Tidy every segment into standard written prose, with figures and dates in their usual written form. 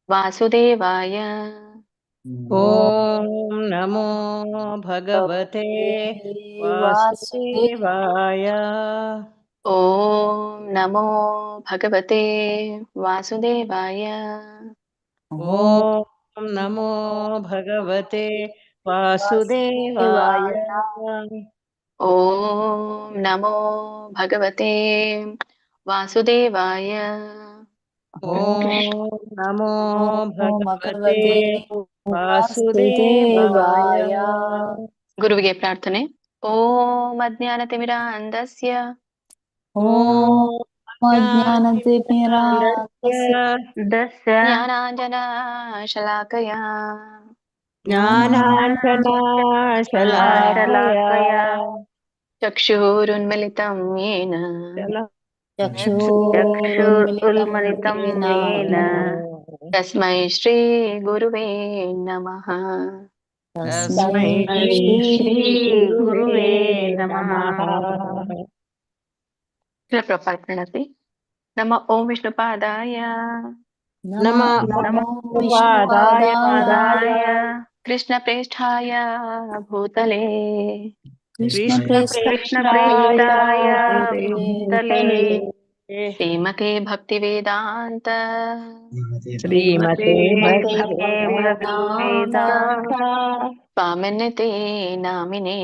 वासुदेवाय। ॐ नमो भगवते वासुदेवाय। ॐ नमो भगवते वासुदेवाय। ॐ नमो भगवते वासुदेवाय। ॐ नमो भगवते वासुदेवाय। ॐ नमो भगवते ಭಗವತೆ वासुदेवाय। ಗುರುವಿಗೆ ಪ್ರಾರ್ಥನೆ. ಓಂ ಅಜ್ಞಾನತಿಮಿರಾಂಧಸ್ಯ ಓಂ ज्ञानतिमिरान्धस्य ಜ್ಞಾನಾಂಜನಶಲಾಕಯಾ ज्ञानाञ्जनशलाकया ಚಕ್ಷುರುನ್ಮಿಲಿತಂ ಯೇನ ಚಕ್ಷುರುನ್ಮಿಲಿತಂ ಯೇನ ತಸ್ಮೈ ಶ್ರೀ ಗುರುವೇ ನಮಃ. तस्मै श्री गुरुवे नमः. ಪ್ರಪಾತ್ ಪ್ರಣತಿ. ನಮ ಓಂ ವಿಷ್ಣುಪಾದಾಯ ನಮೋ ವಿಷ್ಣುಪಾದಾಯ ಕೃಷ್ಣ ಪ್ರೇಷ್ಠಾಯ ಭೂತಲೇ ಕೃಷ್ಣ कृष्णप्रेष्ठाय ಭೂತಲೇ ಶ್ರೀಮತೆ ಭಕ್ತಿ ವೇದಾಂತ श्रीमते ವೇದಾಂತ ಸ್ವಾಮಿನ್ನಿತೆ ನಾಮಿನೇ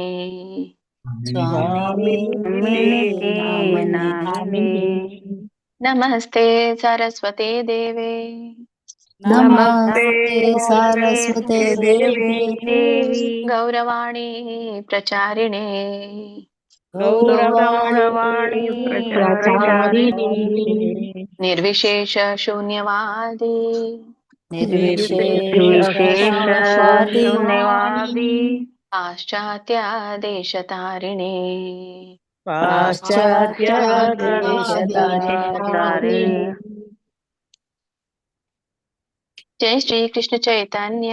ಸ್ವಾಮಿನೇ ನಾಮಿನೇ. ನಮಸ್ತೆ ಸರಸ್ವತೆ ದೇವೆ ನಮಸ್ತೆ ಸರಸ್ವತೆ ದೇವಿ ಗೌರವಾಣಿ ಪ್ರಚಾರಿಣೆ ಗೌರವಾಣಿ ಪ್ರಚಾರಿಣಿ ನಿರ್ವಿಶೇಷ ಶೂನ್ಯವಾದಿ ನಿರ್ವಿಶೇಷ ಶೂನ್ಯವಾದಿ ಪಾಶ್ಚಾತ್ಯ ದೇಶತಾರಿಣೆ ಪಾಶ್ಚಾತ್ಯ ದೇಶಧಾರಿಣಿ. ಜೈ ಶ್ರೀ ಕೃಷ್ಣ ಚೈತನ್ಯ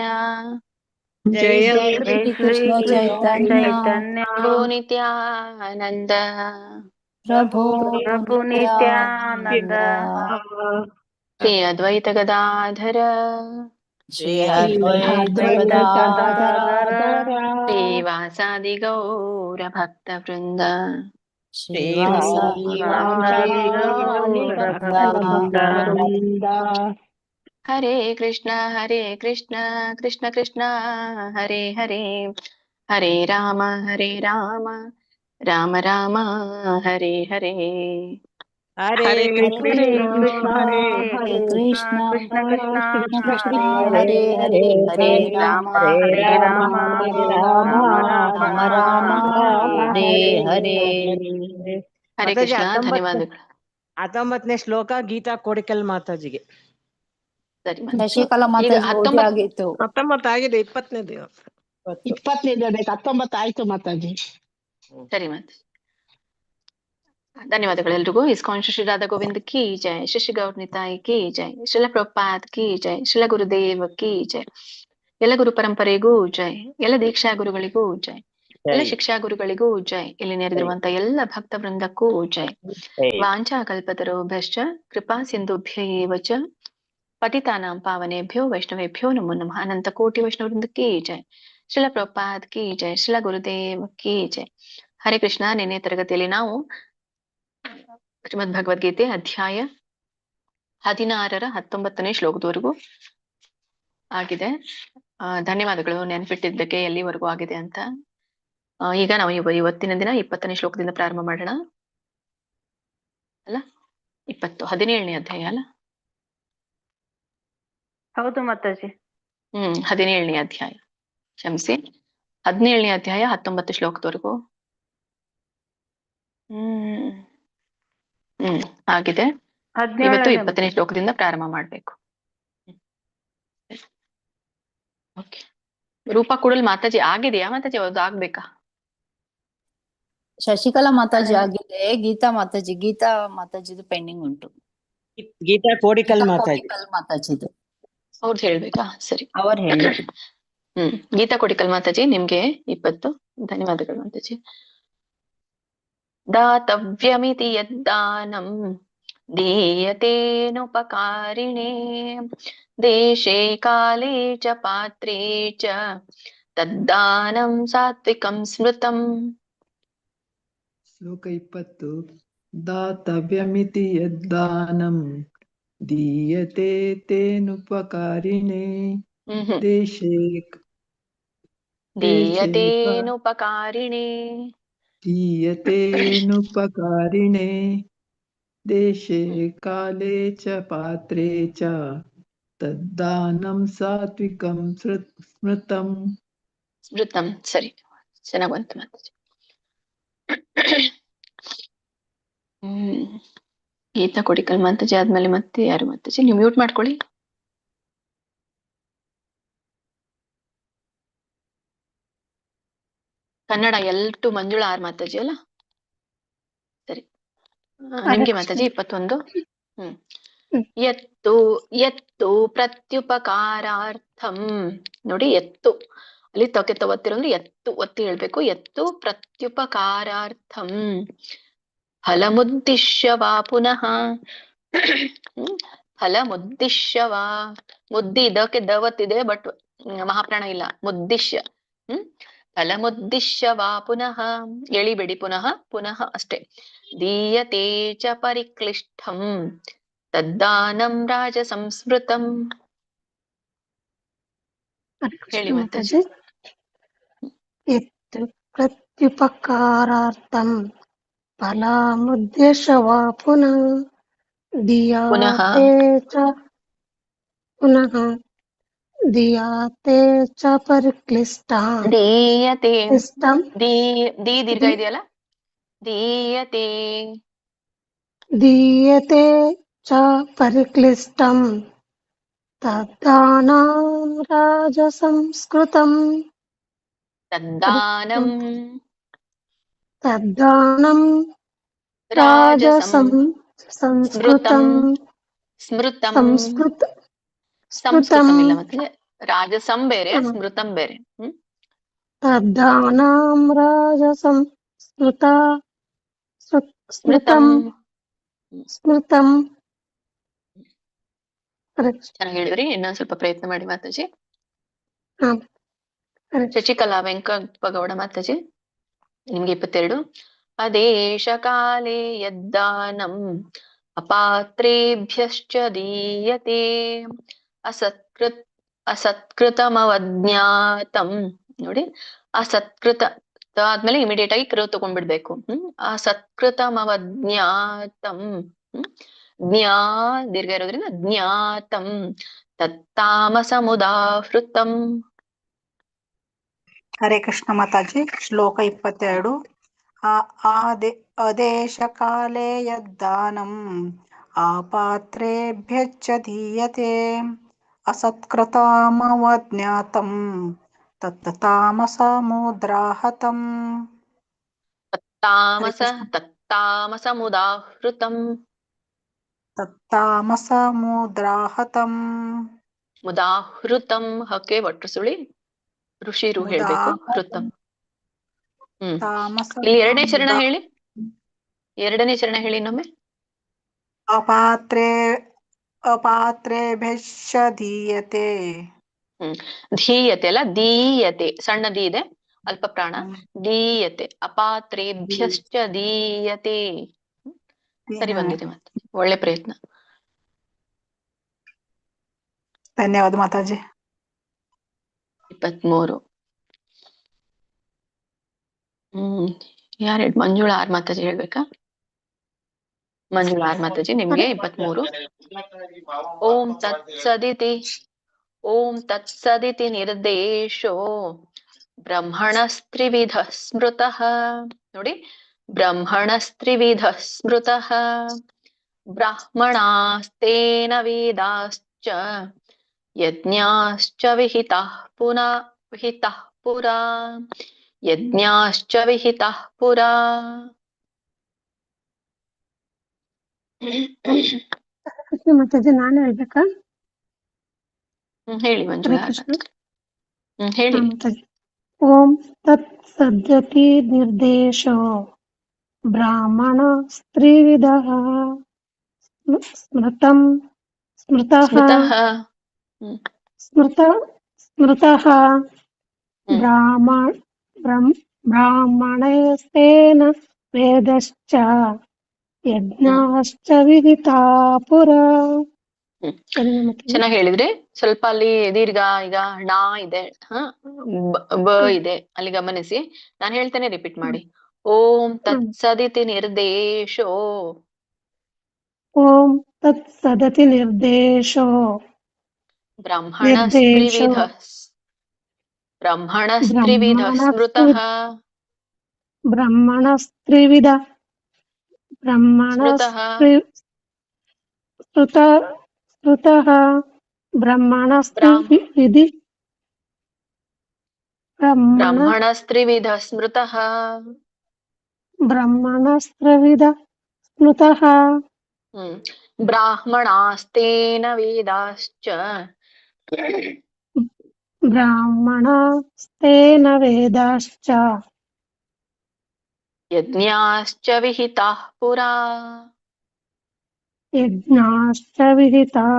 जय ಶ್ರೀ ಕೃಷ್ಣ ಚೈತನ್ಯ ಪ್ರಭು ನಿತ್ಯಾನಂದ ಪ್ರಭು ನಿತ್ಯಾನಂದ ಶ್ರೀ ಅದ್ವೈತ ಗದಾಧರ ಶ್ರೀ ಅದ್ವೈತ ಗದಾಧರ ಶ್ರೀವಾಸಾದಿ ಗೌರ ಭಕ್ತ ವೃಂದ ಶ್ರೀವಾಸಾದಿ ಗೌರವೃಂದ. ಹರೇ ಕೃಷ್ಣ ಕೃಷ್ಣ ಕೃಷ್ಣ ಹರೇ ಹರೇ ಹರೇ ರಾಮ ರಾಮ ರಾಮ ಹರೇ ಹರೇ. हरे कृष्ण ಹರೇ ಕೃಷ್ಣ ಕೃಷ್ಣ ಕೃಷ್ಣ ಹರೇ ಹರೇ ಹರೇ ರಾಮ ರಾಮ ರಾಮ ಹರೇ ಹರೇ. ಹರೇ ಕೃಷ್ಣ. ಧನ್ಯವಾದಗಳು. 19ನೇ ಶ್ಲೋಕ ಗೀತಾ ಕೋಡಿಕಲ್ ಮಾತಾಜಿಗೆ. ಸರಿ ಶಶಿಕಲಾ ಮಾತಾಜಿ ಪೂಜೆ ಆಗಿತ್ತು. 19 ಆಗಿದೆ, 20ನೇದು 19 ಆಯ್ತು ಮಾತಾಜಿ. ಸರಿ ಮಾತಾಜಿ. ಧನ್ಯವಾದಗಳು ಎಲ್ರಿಗೂ. ಇಸ್ಕಾನ್ ಶ್ರೀ ರಾಧಾ ಗೋವಿಂದ್ ಕಿ ಜೈ, ಶಶಿ ಗೌರ್ ನಿತಾಯಿ ಕಿ ಜೈ, ಶ್ರೀಲ ಪ್ರಭುಪಾದ್ ಕಿ ಜೈ, ಶ್ರೀಲ ಗುರುದೇವ್ ಕಿ ಜೈ, ಎಲ್ಲ ಗುರು ಪರಂಪರೆಗೂ ಜೈ, ಎಲ್ಲ ದೀಕ್ಷಾ ಗುರುಗಳಿಗೂ ಜೈ, ಎಲ್ಲ ಶಿಕ್ಷಾ ಗುರುಗಳಿಗೂ ಜೈ, ಇಲ್ಲಿ ನೆರೆದಿರುವಂತ ಎಲ್ಲ ಭಕ್ತ ವೃಂದಕ್ಕೂ ಜೈ. ವಾಂಛಾ ಕಲ್ಪತರುಭ್ಯಶ್ಚ ಕೃಪಾ ಸಿಂಧುಭ್ಯ ಏವ ಚ ಪತಿತಾನಾಂ ಪಾವನೇಭ್ಯೋ ವೈಷ್ಣವೇಭ್ಯೋ ನಮೋ ನಮಃ. ಅನಂತ ಕೋಟಿ ವೈಷ್ಣವೃಂದ ಕಿ ಜೈ, ಶ್ರೀಲ ಪ್ರಭುಪಾದ್ ಕಿ ಜೈ, ಶ್ರೀಲ ಗುರುದೇವ್ ಕಿ ಜೈ. ಹರೇ ಕೃಷ್ಣ. ನಿನ್ನೆ ತರಗತಿಯಲ್ಲಿ ನಾವು ಶ್ರೀಮದ್ ಭಗವದ್ಗೀತೆ ಅಧ್ಯಾಯ 16ರ 19ನೇ ಶ್ಲೋಕದವರೆಗೂ ಆಗಿದೆ. ಧನ್ಯವಾದಗಳು ನೆನ್ಪಿಟ್ಟಿದ್ದಕ್ಕೆ ಎಲ್ಲಿವರೆಗೂ ಆಗಿದೆ ಅಂತ. ಈಗ ನಾವು ಇವತ್ತಿನ ದಿನ 20ನೇ ಶ್ಲೋಕದಿಂದ ಪ್ರಾರಂಭ ಮಾಡೋಣ ಅಲ್ಲ. 17ನೇ ಅಧ್ಯಾಯ ಅಲ್ಲ? ಹೌದು ಮಾತಾಜಿ. 17ನೇ ಅಧ್ಯಾಯ, ಕ್ಷಮಿಸಿ, 17ನೇ ಅಧ್ಯಾಯ 19 ಶ್ಲೋಕದವರೆಗೂ ಆಗಿದೆ. ಇವತ್ತು 20ನೇ ಶ್ಲೋಕದಿಂದ ಪ್ರಾರಂಭ ಮಾಡ್ಬೇಕು. ಓಕೆ. ರೂಪಾ ಕೂಡಲ್ ಮಾತಾಜಿ ಆಗಿದೆಯಾ ಮಾತಾಜಿ? ಅದು ಆಗ್ಬೇಕಾ? ಶಶಿಕಲಾ ಮಾತಾಜಿ ಆಗಿದೆ. ಗೀತಾ ಮಾತಾಜಿದು ಪೆಂಡಿಂಗ್ ಉಂಟು. ಗೀತಾ ಕೋಡಿಕಲ್ ಮಾತಾಜಿ ಮಾತಾಜಿದು ಅವ್ರದ್ದು ಹೇಳ್ಬೇಕಾ? ಸರಿ, ಅವರು ಹೇಳಿದ್ರು. ಗೀತಾ ಕೋಡಿಕಲ್ ಮಾತಾಜಿ ನಿಮ್ಗೆ 20. ಧನ್ಯವಾದಗಳು ಮಾತಾಜಿ. ದಾತವ್ಯಮಿತಿ ಯದ್ದಾನಂ दीयतेनुपकारिणे देशे काले च पात्रे च तद्दानं सात्विकं स्मृतम् ಶ್ಲೋಕ 20 ದಾತವ್ಯಮಿತಿ ಯದ್ದಾನಂ ದೀಯತೆ ತೇನುಪಕಾರಿಣೇ ದೇಶೇ दीयतेनुपकारिणे ದೀಯತೇನುಪಕಾರಿಣೇ ದೇಶೇ ಕಾಲೇ ಚ ಪಾತ್ರೇ ಚ ತದ್ದಾನಂ ಸಾತ್ವಿಕಂ ಸ್ಮೃತಂ. ಸ್ಮೃತಂ ಸರಿ ಚೆನ್ನಾಗ್ ಬಂತು ಮಾತಾಜಿ. ಗೀತಾ ಕೊಡಿಕಲ್ ಮಾತಾಜಿ ಆದ್ಮೇಲೆ ಮತ್ತೆ ಯಾರು ಮಾತಾಜಿ? ನೀವು ಮ್ಯೂಟ್ ಮಾಡ್ಕೊಳ್ಳಿ. ಕನ್ನಡ ಎಲ್ಟು ಮಂಜುಳಾ ಆರ್ ಮಾತಾಜಿ ಅಲ್ಲ? ಸರಿ, ನಿಮ್ಗೆ ಮಾತಾಜಿ 21. ಎತ್ತು ಎತ್ತು ಪ್ರತ್ಯುಪಕಾರಾರ್ಥಂ. ನೋಡಿ, ಎತ್ತು ಅಲ್ಲಿ ತಕ್ಕೆ ತವತ್ತಿರೋದ್ರೆ ಎತ್ತು ಒತ್ತಿ ಹೇಳ್ಬೇಕು. ಎತ್ತು ಪ್ರತ್ಯುಪಕಾರಾರ್ಥಂ ಫಲಮುದ್ದಿಶ್ಯ ವಾ ಪುನಃ. ಫಲಮುದ್ದಿಶ್ಯ ವಾ, ಮುದ್ದಿ ಇದಕ್ಕೆ ದವತ್ತಿದೆ ಬಟ್ ಮಹಾಪ್ರಾಣ ಇಲ್ಲ. ಮುದ್ದಿಶ್ಯ ಫಲಮುದ್ದಿಶ್ಯ ವಾ ಪುನಃ, ಎಳಿಬೇಡಿ, ಪುನಃ ಪುನಃ ಅಷ್ಟೇ. ದೀಯತೆ ಚ ಪರಿಕ್ಲಿಷ್ಟಂ ತದ್ದಾನಂ ರಾಜ ಸಂಸ್ಮೃತಂ. ಹೇಳಿ ಮಾತಾಜಿ. ಎತ್ತು ಪ್ರತ್ಯುಪಕಾರಾರ್ಥಂ ಫಲಮುದ್ದೇಶ ವಾ ಪುನಃ ದೀಯತೆ ಚ ಪುನಃ ದೀಯತೆ ಚ ಪರಿಕ್ಲಿಷ್ಟಂ. ದೀಯತೆ ದಿ ದೀರ್ಘ ಇದೆಯಲ್ಲ, ದೀಯತೆ ದೀಯತೆ ಚ ಪರಿಕ್ಲಿಷ್ಟಂ ತದ್ದಾನಂ ರಾಜ ಸಂಸ್ಕೃತಂ. ತದ್ದಾನಂ ತದ್ದಾನಂ ರಾಜ ಸಂಸ್ಕೃತಂ. ಸ್ಮೃತಂ ಸಂಸ್ಕೃತಂ ಇಲ್ಲ, ಮತ್ತೆ ರಾಜಸಂ ಬೇರೆ, ಸ್ಮೃತಂ ಬೇರೆ. ತದ್ದಾನಂ ರಾಜ ಸ್ಮೃತಂ. ಸ್ಮೃತಂ. ಚೆನ್ನಾಗಿ ಹೇಳಿದ್ರಿ. ಇನ್ನೊಂದ್ ಸ್ವಲ್ಪ ಪ್ರಯತ್ನ ಮಾಡಿ ಮಾತಾಜಿ. ಹ. ಶಶಿಕಲಾ ವೆಂಕಟಗೌಡ ಮಾತಾಜಿ, ನಿಮ್ಗೆ 22. ಅದೇಶ ಕಾಲೇ ಯದ್ದಾನಂ ಅಪಾತ್ರೇಭ್ಯಶ್ಚ ದೀಯತೆ ಅಸತ್ಕೃತಮವಜ್ಞಾತಂ. ನೋಡಿ, ಅಸತ್ಕೃತ ಆದ್ಮೇಲೆ ಇಮಿಡಿಯೇಟ್ ಆಗಿ ಕೃ ತಗೊಂಡ್ಬಿಡ್ಬೇಕು. ಅಸತ್ಕೃತಮವಜ್ಞಾತಂ, ಜ್ಞಾ ದೀರ್ಘ ಇರೋದ್ರಿಂದ ಜ್ಞಾತಂ ತತ್ತಾಮಸಮುದಾಹೃತಂ. ಹರೇ ಕೃಷ್ಣ ಮಾತಾಜಿ. ಶ್ಲೋಕ 22. ಅದೇಶ ಕಾಲೇ ಯದ್ದಾನಂ ಆಪಾತ್ರೇಭ್ಯಶ್ಚ ದೀಯತೆ ಅಸತ್ಕೃತಮವಜ್ಞಾತಂ ತತ್ತಾಮಸಮುದ್ರಾಹತಂ. ತತ್ತಾಮಸಮುದಾಹೃತಂ. ತತ್ತಾಮಸಮುದ್ರಾಹತಂ. ಮುದಾಹೃತಂ ಹಕ್ಕೆ ಒಟ್ಟು ಸುಳಿ ಋಷಿರು ಹೇಳ್ಬೇಕು. ಹೃತಂ. ಇಲ್ಲಿ ಎರಡನೇ ಚರಣ ಹೇಳಿ, ಎರಡನೇ ಚರಣ ಹೇಳಿ ಇನ್ನೊಮ್ಮೆ. ಅಪಾತ್ರೇಭ್ಯಶ್ಚ ದೀಯತೆ. ಧೀಯತೆ ಅಲ್ಲ, ದೀಯತೆ. ಸಣ್ಣ ದಿ ಇದೆ, ಅಲ್ಪ ಪ್ರಾಣ. ದೀಯತೆ. ಅಪಾತ್ರೇಭ್ಯಶ್ಚ ದೀಯತೆ. ಸರಿ ಬಂದಿದೆ ಮತ್ತೆ, ಒಳ್ಳೆ ಪ್ರಯತ್ನ. ಧನ್ಯವಾದ ಮಾತಾಜಿ. 23. ಯಾರು? ಮಂಜುಳಾ ಆರ್ ಮಾತಾಜಿ ಹೇಳ್ಬೇಕಾ? ಮಂಜುಳಾ ಆರ್ ಮಾತಾಜಿ, ನಿಮ್ಗೆ 23. ಓಂ ತತ್ಸದಿತಿ ಓಂ ತತ್ಸದಿತಿ ನಿರ್ದೇಶೋ ಬ್ರಹ್ಮಣಸ್ತ್ರಿವಿಧ ಸ್ಮೃತಃ. ನೋಡಿ, ಬ್ರಹ್ಮಣಸ್ತ್ರಿವಿಧ ಸ್ಮೃತಃ ಬ್ರಾಹ್ಮಣಾಸ್ತೇನ ವೇದಾಶ್ಚ ಯಜ್ಞಾಶ್ಚ ವಿಹಿತಃ ಪುರಾ ಯಜ್ಞಾಶ್ಚ ವಿಹಿತಃ ಪುರಾ. ಮಾತಾಜಿ ನಾನು ಹೇಳ್ಬೇಕಾ? ಹೇಳಿ ಮಂಜುಳಾ. ಹೇಳಿ. ಓಂ ತತ್ ಸದ್ಯತಿ ನಿರ್ದೇಶೋ ಬ್ರಾಹ್ಮಣ ಸ್ತ್ರೀವಿಧ स्मृतं स्मृतः ಸ್ಮೃತಃ. ಹ್ಮ್ स्मृत स्मृतः ಹ್ಮ್ ब्राह्मण ब्राह्मणस्तेन वेदश्च यज्ञाश्च विहिता पुरा. ಹ್ಮ್ ಸರಿನಾ ಮಾತಾಜಿ? ಚೆನ್ನಾಗಿ ಹೇಳಿದ್ರಿ. ಸ್ವಲ್ಪ ಅಲ್ಲಿ ದೀರ್ಘ ಈಗ ಣ ಇದೆ, ಬ ಇದೆ, ಅಲ್ಲಿ ಗಮನಿಸಿ. ನಾನು ಹೇಳ್ತೇನೆ, ರಿಪೀಟ್ ಮಾಡಿ. ಓಂ ತತ್ಸದಿತಿ ನಿರ್ದೇಶೋ ಓಂ ತತ್ ಸದತಿ ನಿರ್ದೇಶೋ ಬ್ರಹ್ಮಣಸ್ತ್ರಿವಿಧ ಬ್ರಹ್ಮಣಸ್ತ್ರಿವಿಧ ಸ್ಮೃತಃ ಬ್ರಹ್ಮಣಸ್ತ್ರಿವಿಧ ಸ್ಮೃತಃ ಸ್ಮೃತಃ ಬ್ರಹ್ಮಣಸ್ತ್ರಿವಿಧಿ ಬ್ರಹ್ಮಣಸ್ತ್ರಿವಿಧ ಸ್ಮೃತಃ ಬ್ರಹ್ಮಣಸ್ತ್ರಿವಿಧ ಸ್ಮೃತಃ ಹ್ಮ್ ಬ್ರಾಹ್ಮಣಾಸ್ತೇನ ವೇದಾಶ್ಚ ಬ್ರಾಹ್ಮಣಸ್ತೇನ ವೇದಾಶ್ಚ ಯಜ್ಞಾಶ್ಚ ವಿಹಿತಾಃ ಪುರಾ. ಯಜ್ಞಾಶ್ಚ ವಿಹಿತಾಃ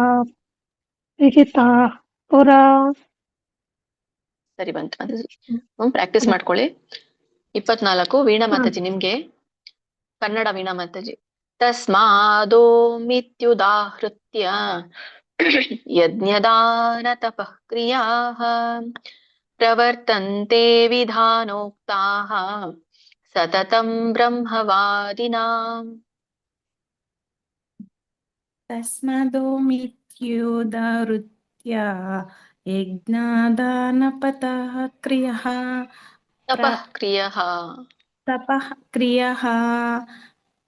ಪುರಾ. ಸರಿ ಬಂತು ಮಾತಾಜಿ. ಪ್ರಾಕ್ಟೀಸ್ ಮಾಡ್ಕೊಳ್ಳಿ. 24 ವೀಣಾ ಮಾತಾಜಿ ನಿಮ್ಗೆ. ಕನ್ನಡ ವೀಣಾ ಮಾತಾಜಿ. ತಸ್ಮಾದೋ ಮಿತ್ಯುದಾಹೃತ್ಯ ಯಜ್ಞದಾನ ತಪಃ ಕ್ರಿಯಾಃ ಪ್ರವರ್ತಂತೆ ವಿಧಾನೋಕ್ತಾಃ ಸತತಂ ಬ್ರಹ್ಮವಾದಿನಾಂ. ತಸ್ಮಾದೋ ಮಿತ್ಯುದಾಹೃತ್ಯ ಯಜ್ಞದಾನಪತಃ ಕ್ರಿಯಃ ತಪಃ ಕ್ರಿಯಃ ತಪಃ ಕ್ರಿಯಃ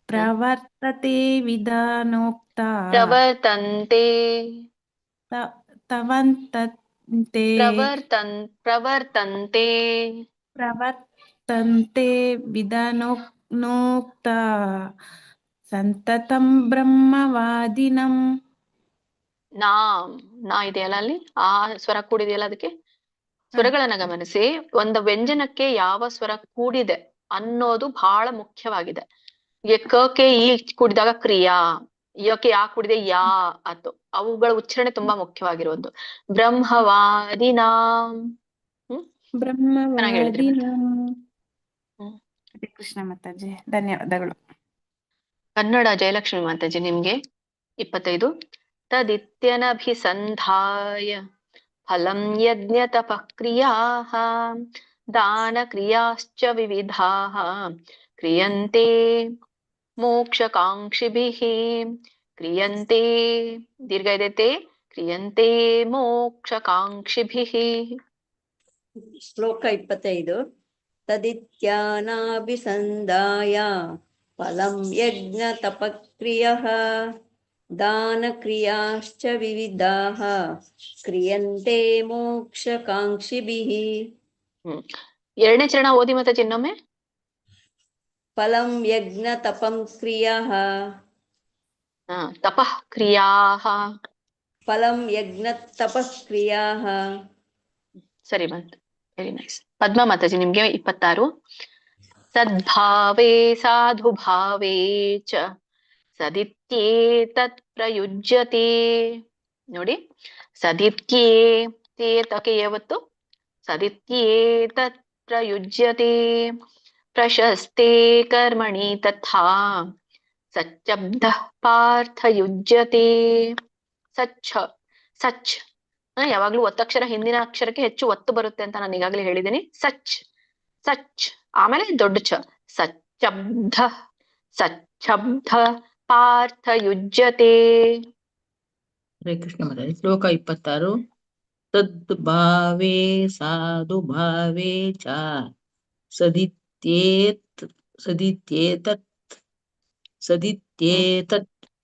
ಪ್ರವರ್ತತೆ ವಿಧಾನೋಕ್ತಾ ಪ್ರವರ್ತಂತೆ ತವಂತಂತೆ ಪ್ರವರ್ತಂತೆ ಪ್ರವರ್ತಂತೆ ವಿಧಾನೋಕ್ತಾ ಸಂತತಂ ಬ್ರಹ್ಮವಾದಿನಂ. ನಾ ಇದೆಯಲ್ಲ ಅಲ್ಲಿ ಆ ಸ್ವರ ಕೂಡಿದೆಯಲ್ಲ, ಅದಕ್ಕೆ ಸ್ವರಗಳನ್ನ ಗಮನಿಸಿ. ಒಂದು ವ್ಯಂಜನಕ್ಕೆ ಯಾವ ಸ್ವರ ಕೂಡಿದೆ ಅನ್ನೋದು ಬಹಳ ಮುಖ್ಯವಾಗಿದೆ. ಈಗ ಕಕ್ಕೆ ಈ ಕೂಡಿದಾಗ ಕ್ರಿಯಾ, ಯಕ್ಕೆ ಯಾ ಕೂಡಿದೆ ಯಾ ಆತು. ಅವುಗಳ ಉಚ್ಚಾರಣೆ ತುಂಬಾ ಮುಖ್ಯವಾಗಿರುವುದು. ಬ್ರಹ್ಮವಾದಿನಾಂ. ಚೆನ್ನಾಗಿ ಹೇಳಿದ್ರಿ ಮೇಡಮ್. ಹರೇ ಕೃಷ್ಣ ಮಾತಾಜಿ, ಧನ್ಯವಾದಗಳು. ಕನ್ನಡ ಜಯಲಕ್ಷ್ಮಿ ಮಾತಾಜಿ ನಿಮ್ಗೆ. 25 ತದಿತ್ಯನಭಿಸಂಧಾಯ ಫಲಂ ಯಜ್ಞ ತಪಃ ಕ್ರಿಯಾಃ ದಾನ ಕ್ರಿಯಾಶ್ಚ ವಿವಿಧಾಃ ಕ್ರಿಯಂತೆ ಮೋಕ್ಷಕಾಂಕ್ಷಿಭಿಃ. ಕ್ರಿಯಂತೆ ದೀರ್ಘ ಇದೈತೆ, ಕ್ರಿಯಂತೆ ಮೋಕ್ಷಕಾಂಕ್ಷಿಭಿಃ. ಶ್ಲೋಕ 25. ತದಿತ್ಯಾನಾಭಿಸಂಧಾಯ ಫಲಂ ಯಜ್ಞ ತಪಕ್ರಿಯಃ ದಾನ ಕ್ರಿಯಾಶ್ಚ ವಿವಿಧಾಃ ಕ್ರಿಯಂತೆ ಮೋಕ್ಷಕಾಂಕ್ಷಿಭಿಃ. ಎರಡನೇ ಚರಣ ಓದಿ ಮಾತಾಜಿ ಇನ್ನೊಮ್ಮೆ. ಫಲಂ ಯಜ್ಞ ತಪಂ ಕ್ರಿಯಃ ತಪಃ ಕ್ರಿಯಾಃ. ಫಲಂ ಯಜ್ಞ ತಪಃ ಕ್ರಿಯಾಃ. ಸರಿ ಬಂತು, ವೆರಿ ನೈಸ್. ಪದ್ಮಾ ಮಾತಾಜಿ ನಿಮ್ಗೆ 26 ಸದ್ಭಾವೇ ಸಾಧುಭಾವೇ ಚ ಸದಿತ್ಯೇತತ್ ಪ್ರಯುಜ್ಯತೆ. ನೋಡಿ, ಸದಿತ್ಯೇತಕ್ಕೆ ಯಾವತ್ತು ಸದಿತ್ಯೇತತ್ ಪ್ರಯುಜ್ಯತೆ ಪ್ರಶಸ್ತೆ ಕರ್ಮಣಿ ತಥಾ ಸಚ್ಚಬ್ದಃ ಪಾರ್ಥಯುಜ್ಯತೆ. ಸಚ್ ಯಾವಾಗ್ಲೂ ಒತ್ತಕ್ಷರ ಹಿಂದಿನ ಅಕ್ಷರಕ್ಕೆ ಹೆಚ್ಚು ಒತ್ತು ಬರುತ್ತೆ ಅಂತ ನಾನು ಈಗಾಗಲೇ ಹೇಳಿದ್ದೀನಿ. ಸಚ್ ಆಮೇಲೆ ದೊಡ್ಡ ಚ. ಸಚ್ಚಬ್ಧ ಪಾರ್ಥಯುಜ್ಯತೆ. ಹರೇ ಕೃಷ್ಣ ಮಾತಾಜಿ. ಶ್ಲೋಕ 26 ತದ್ಭಾವೇ ಸಾಧುಭಾವೇ ಚ ಸದಿತ್ಯೇತತ್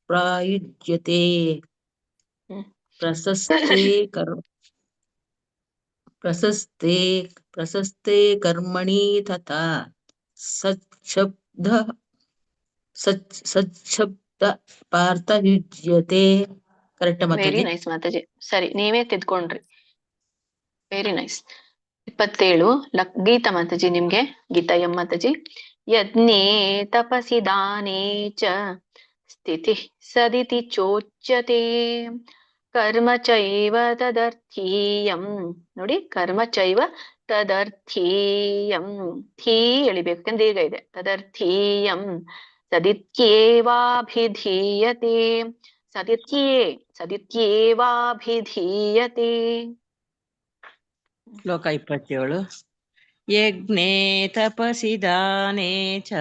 ಪ್ರಾಯುಜ್ಯತೆ ಪ್ರಶಸ್ತೆ ಕರ್ಮಣಿ ತಥಾ ಸಚ್ಛಬ್ದ ಪಾರ್ಥಯುಜ್ಯತೆ. Correct very Mataji? Nice Mataji. ಸರಿ, ನೀವೇ ತಿದ್ಕೊಂಡ್ರಿ. Very nice. 27 ಗೀತಾ ಮಾತಾಜಿ ನಿಮ್ಗೆ. ಗೀತಾ ಎಂ ಮಾತಾಜಿ. ಯಜ್ಞೇ ತಪಸಿ ದಾನೇ ಚ ಸ್ಥಿತಿಃ ಸದಿತಿ ಚೋಚ್ಯತೆ ಕರ್ಮ ಚೈವ ತದರ್ಥೀಯಂ. ನೋಡಿ, ಕರ್ಮ ಚೈವ ತದರ್ಥೀಯಂ. ಥೀ ಎಳಿಬೇಕು, ಯಾಕಂದ್ರೆ ದೀರ್ಘ ಇದೆ. ತದರ್ಥೀಯಂ ಸದಿತ್ಯೇವಾಭಿಧೀಯತೆ. ಸದಿತ್ಯೇವಾಭಿಧೀಯತೆ. ಶ್ಲೋಕ 27. ಯಜ್ಞೇ ತಪಸಿ ದಾನೇ ಚ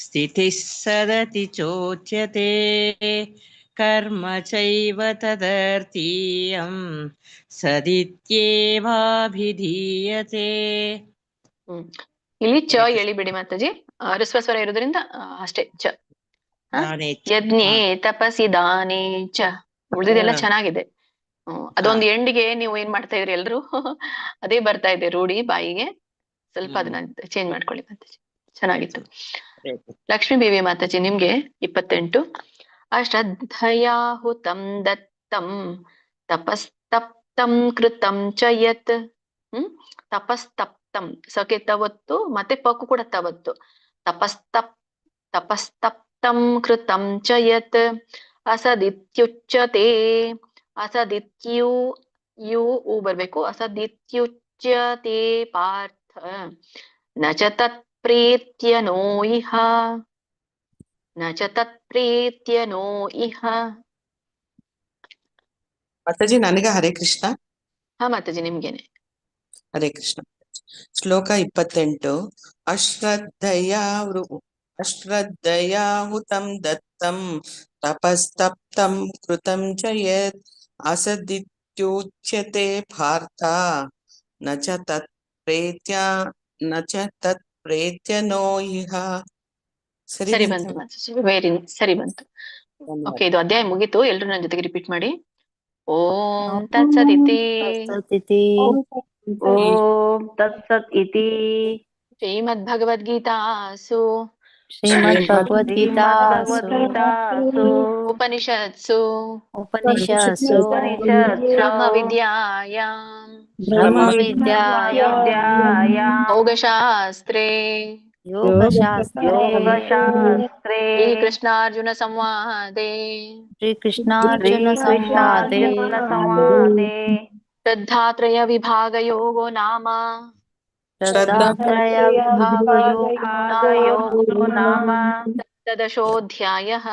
ಸ್ಥಿತಿಃ ಸದತಿ ಚೋಚ್ಯತೆ ಕರ್ಮ ಚೈವ ತದರ್ಥೀಯಂ ಸದಿತ್ಯೇವಾಭಿಧೀಯತೆ. ಇಲ್ಲಿ ಚ ಎಳಿಬಿಡಿ ಮಾತಾಜಿ, ಹ್ರಸ್ವ ಸ್ವರ ಇರೋದ್ರಿಂದ ಅಷ್ಟೇ ಚ. ದಾನೇ ಚ. ಯಜ್ಞೇ ತಪಸಿ ದಾನೇ ಚ. ಉಳಿದಿದೆಲ್ಲ ಚೆನ್ನಾಗಿದೆ. ಅದೊಂದು ಎಂಡಿಗೆ ನೀವು ಏನ್ ಮಾಡ್ತಾ ಇದ್ರಿ ಎಲ್ರು ಅದೇ ಬರ್ತಾ ಇದೆ ರೂಢಿ ಬಾಯಿಗೆ. ಸ್ವಲ್ಪ ಅದನ್ನ ಚೇಂಜ್ ಮಾಡ್ಕೊಳ್ಳಿ ಮಾತಾಜಿ, ಚೆನ್ನಾಗಿತ್ತು. ಲಕ್ಷ್ಮೀ ದೇವಿ ಮಾತಾಜಿ ನಿಮ್ಗೆ 28. ಅಶ್ರದ್ಧಯಾಹುತಂ ದತ್ತಂ ತಪಸ್ತಪ್ತಂ ಕೃತಂ ಚ ಯತ್. ತಪಸ್ತಪ್ತಂ ಸಕೆ ತವತ್ತು, ಮತ್ತೆ ಪಕ್ಕು ಕೂಡ ತವತ್ತು. ತಪಸ್ತಪ್ತಂ ಕೃತಂ ಚ ಯತ್ ಅಸದಿತ್ಯುಚ್ಯತೆ. ಅಸದಿತ್ಯು ಯು ಬರ್ಬೇಕು. ಅಸದಿತ್ಯುಚ್ಯತೆ ಪಾರ್ಥ ನ ಚ ತತ್ಪ್ರೀತ್ಯ ನೋ ಇಹ. ನ ಚ ತತ್ಪ್ರೀತ್ಯ ನೋ ಇಹ. ಮಾತಾಜಿ ನನಗೆ ಹರೇ ಕೃಷ್ಣ. ಹಾ ಮಾತಾಜಿ ನಿಮ್ಗೇನೆ. ಹರೇ ಕೃಷ್ಣ. ಶ್ಲೋಕ 28. ಅಶ್ರದ್ಧಯಾಹುತಂ ದತ್ತಂ ತಪಸ್ತಪ್ತಂ ಕೃತಂ ಚ ಯತ್ ಅಸದಿತ್ಯುಚ್ಯತೆ ಪಾರ್ಥ ನ ಚ ತತ್ಪ್ರೇತ್ಯ ನೋ ಇಹ. ಸರಿ ಬಂತು ಮಾತಾಜಿ, ಸರಿ ಬಂತು. ಓಕೆ, ಇದು ಅಧ್ಯಾಯ ಮುಗೀತು. ಎಲ್ರು ನನ್ನ ಜೊತೆಗೆ ರಿಪೀಟ್ ಮಾಡಿ. ಓಂ ತತ್ಸದಿತಿ. ಓಂ ತತ್ಸತ್ ಇತಿ ಶ್ರೀಮದ್ಭಗವದ್ಗೀತಾಸು ಶ್ರೀಮದ್ಭಗವದ್ಗೀತಾಸು ಉಪನಿಷತ್ಸು ಉಪನಿಷತ್ಸು ಬ್ರಹ್ಮವಿದ್ಯಾಯಾಂ ಯೋಗಶಾಸ್ತ್ರೇ ಶ್ರೀಕೃಷ್ಣಾರ್ಜುನ ಸಂವಾದೇ ಶ್ರದ್ಧಾತ್ರಯ ವಿಭಾಗ ಯೋಗೋ ನಾಮ ಸಪ್ತದಶೋऽಧ್ಯಾಯಃ.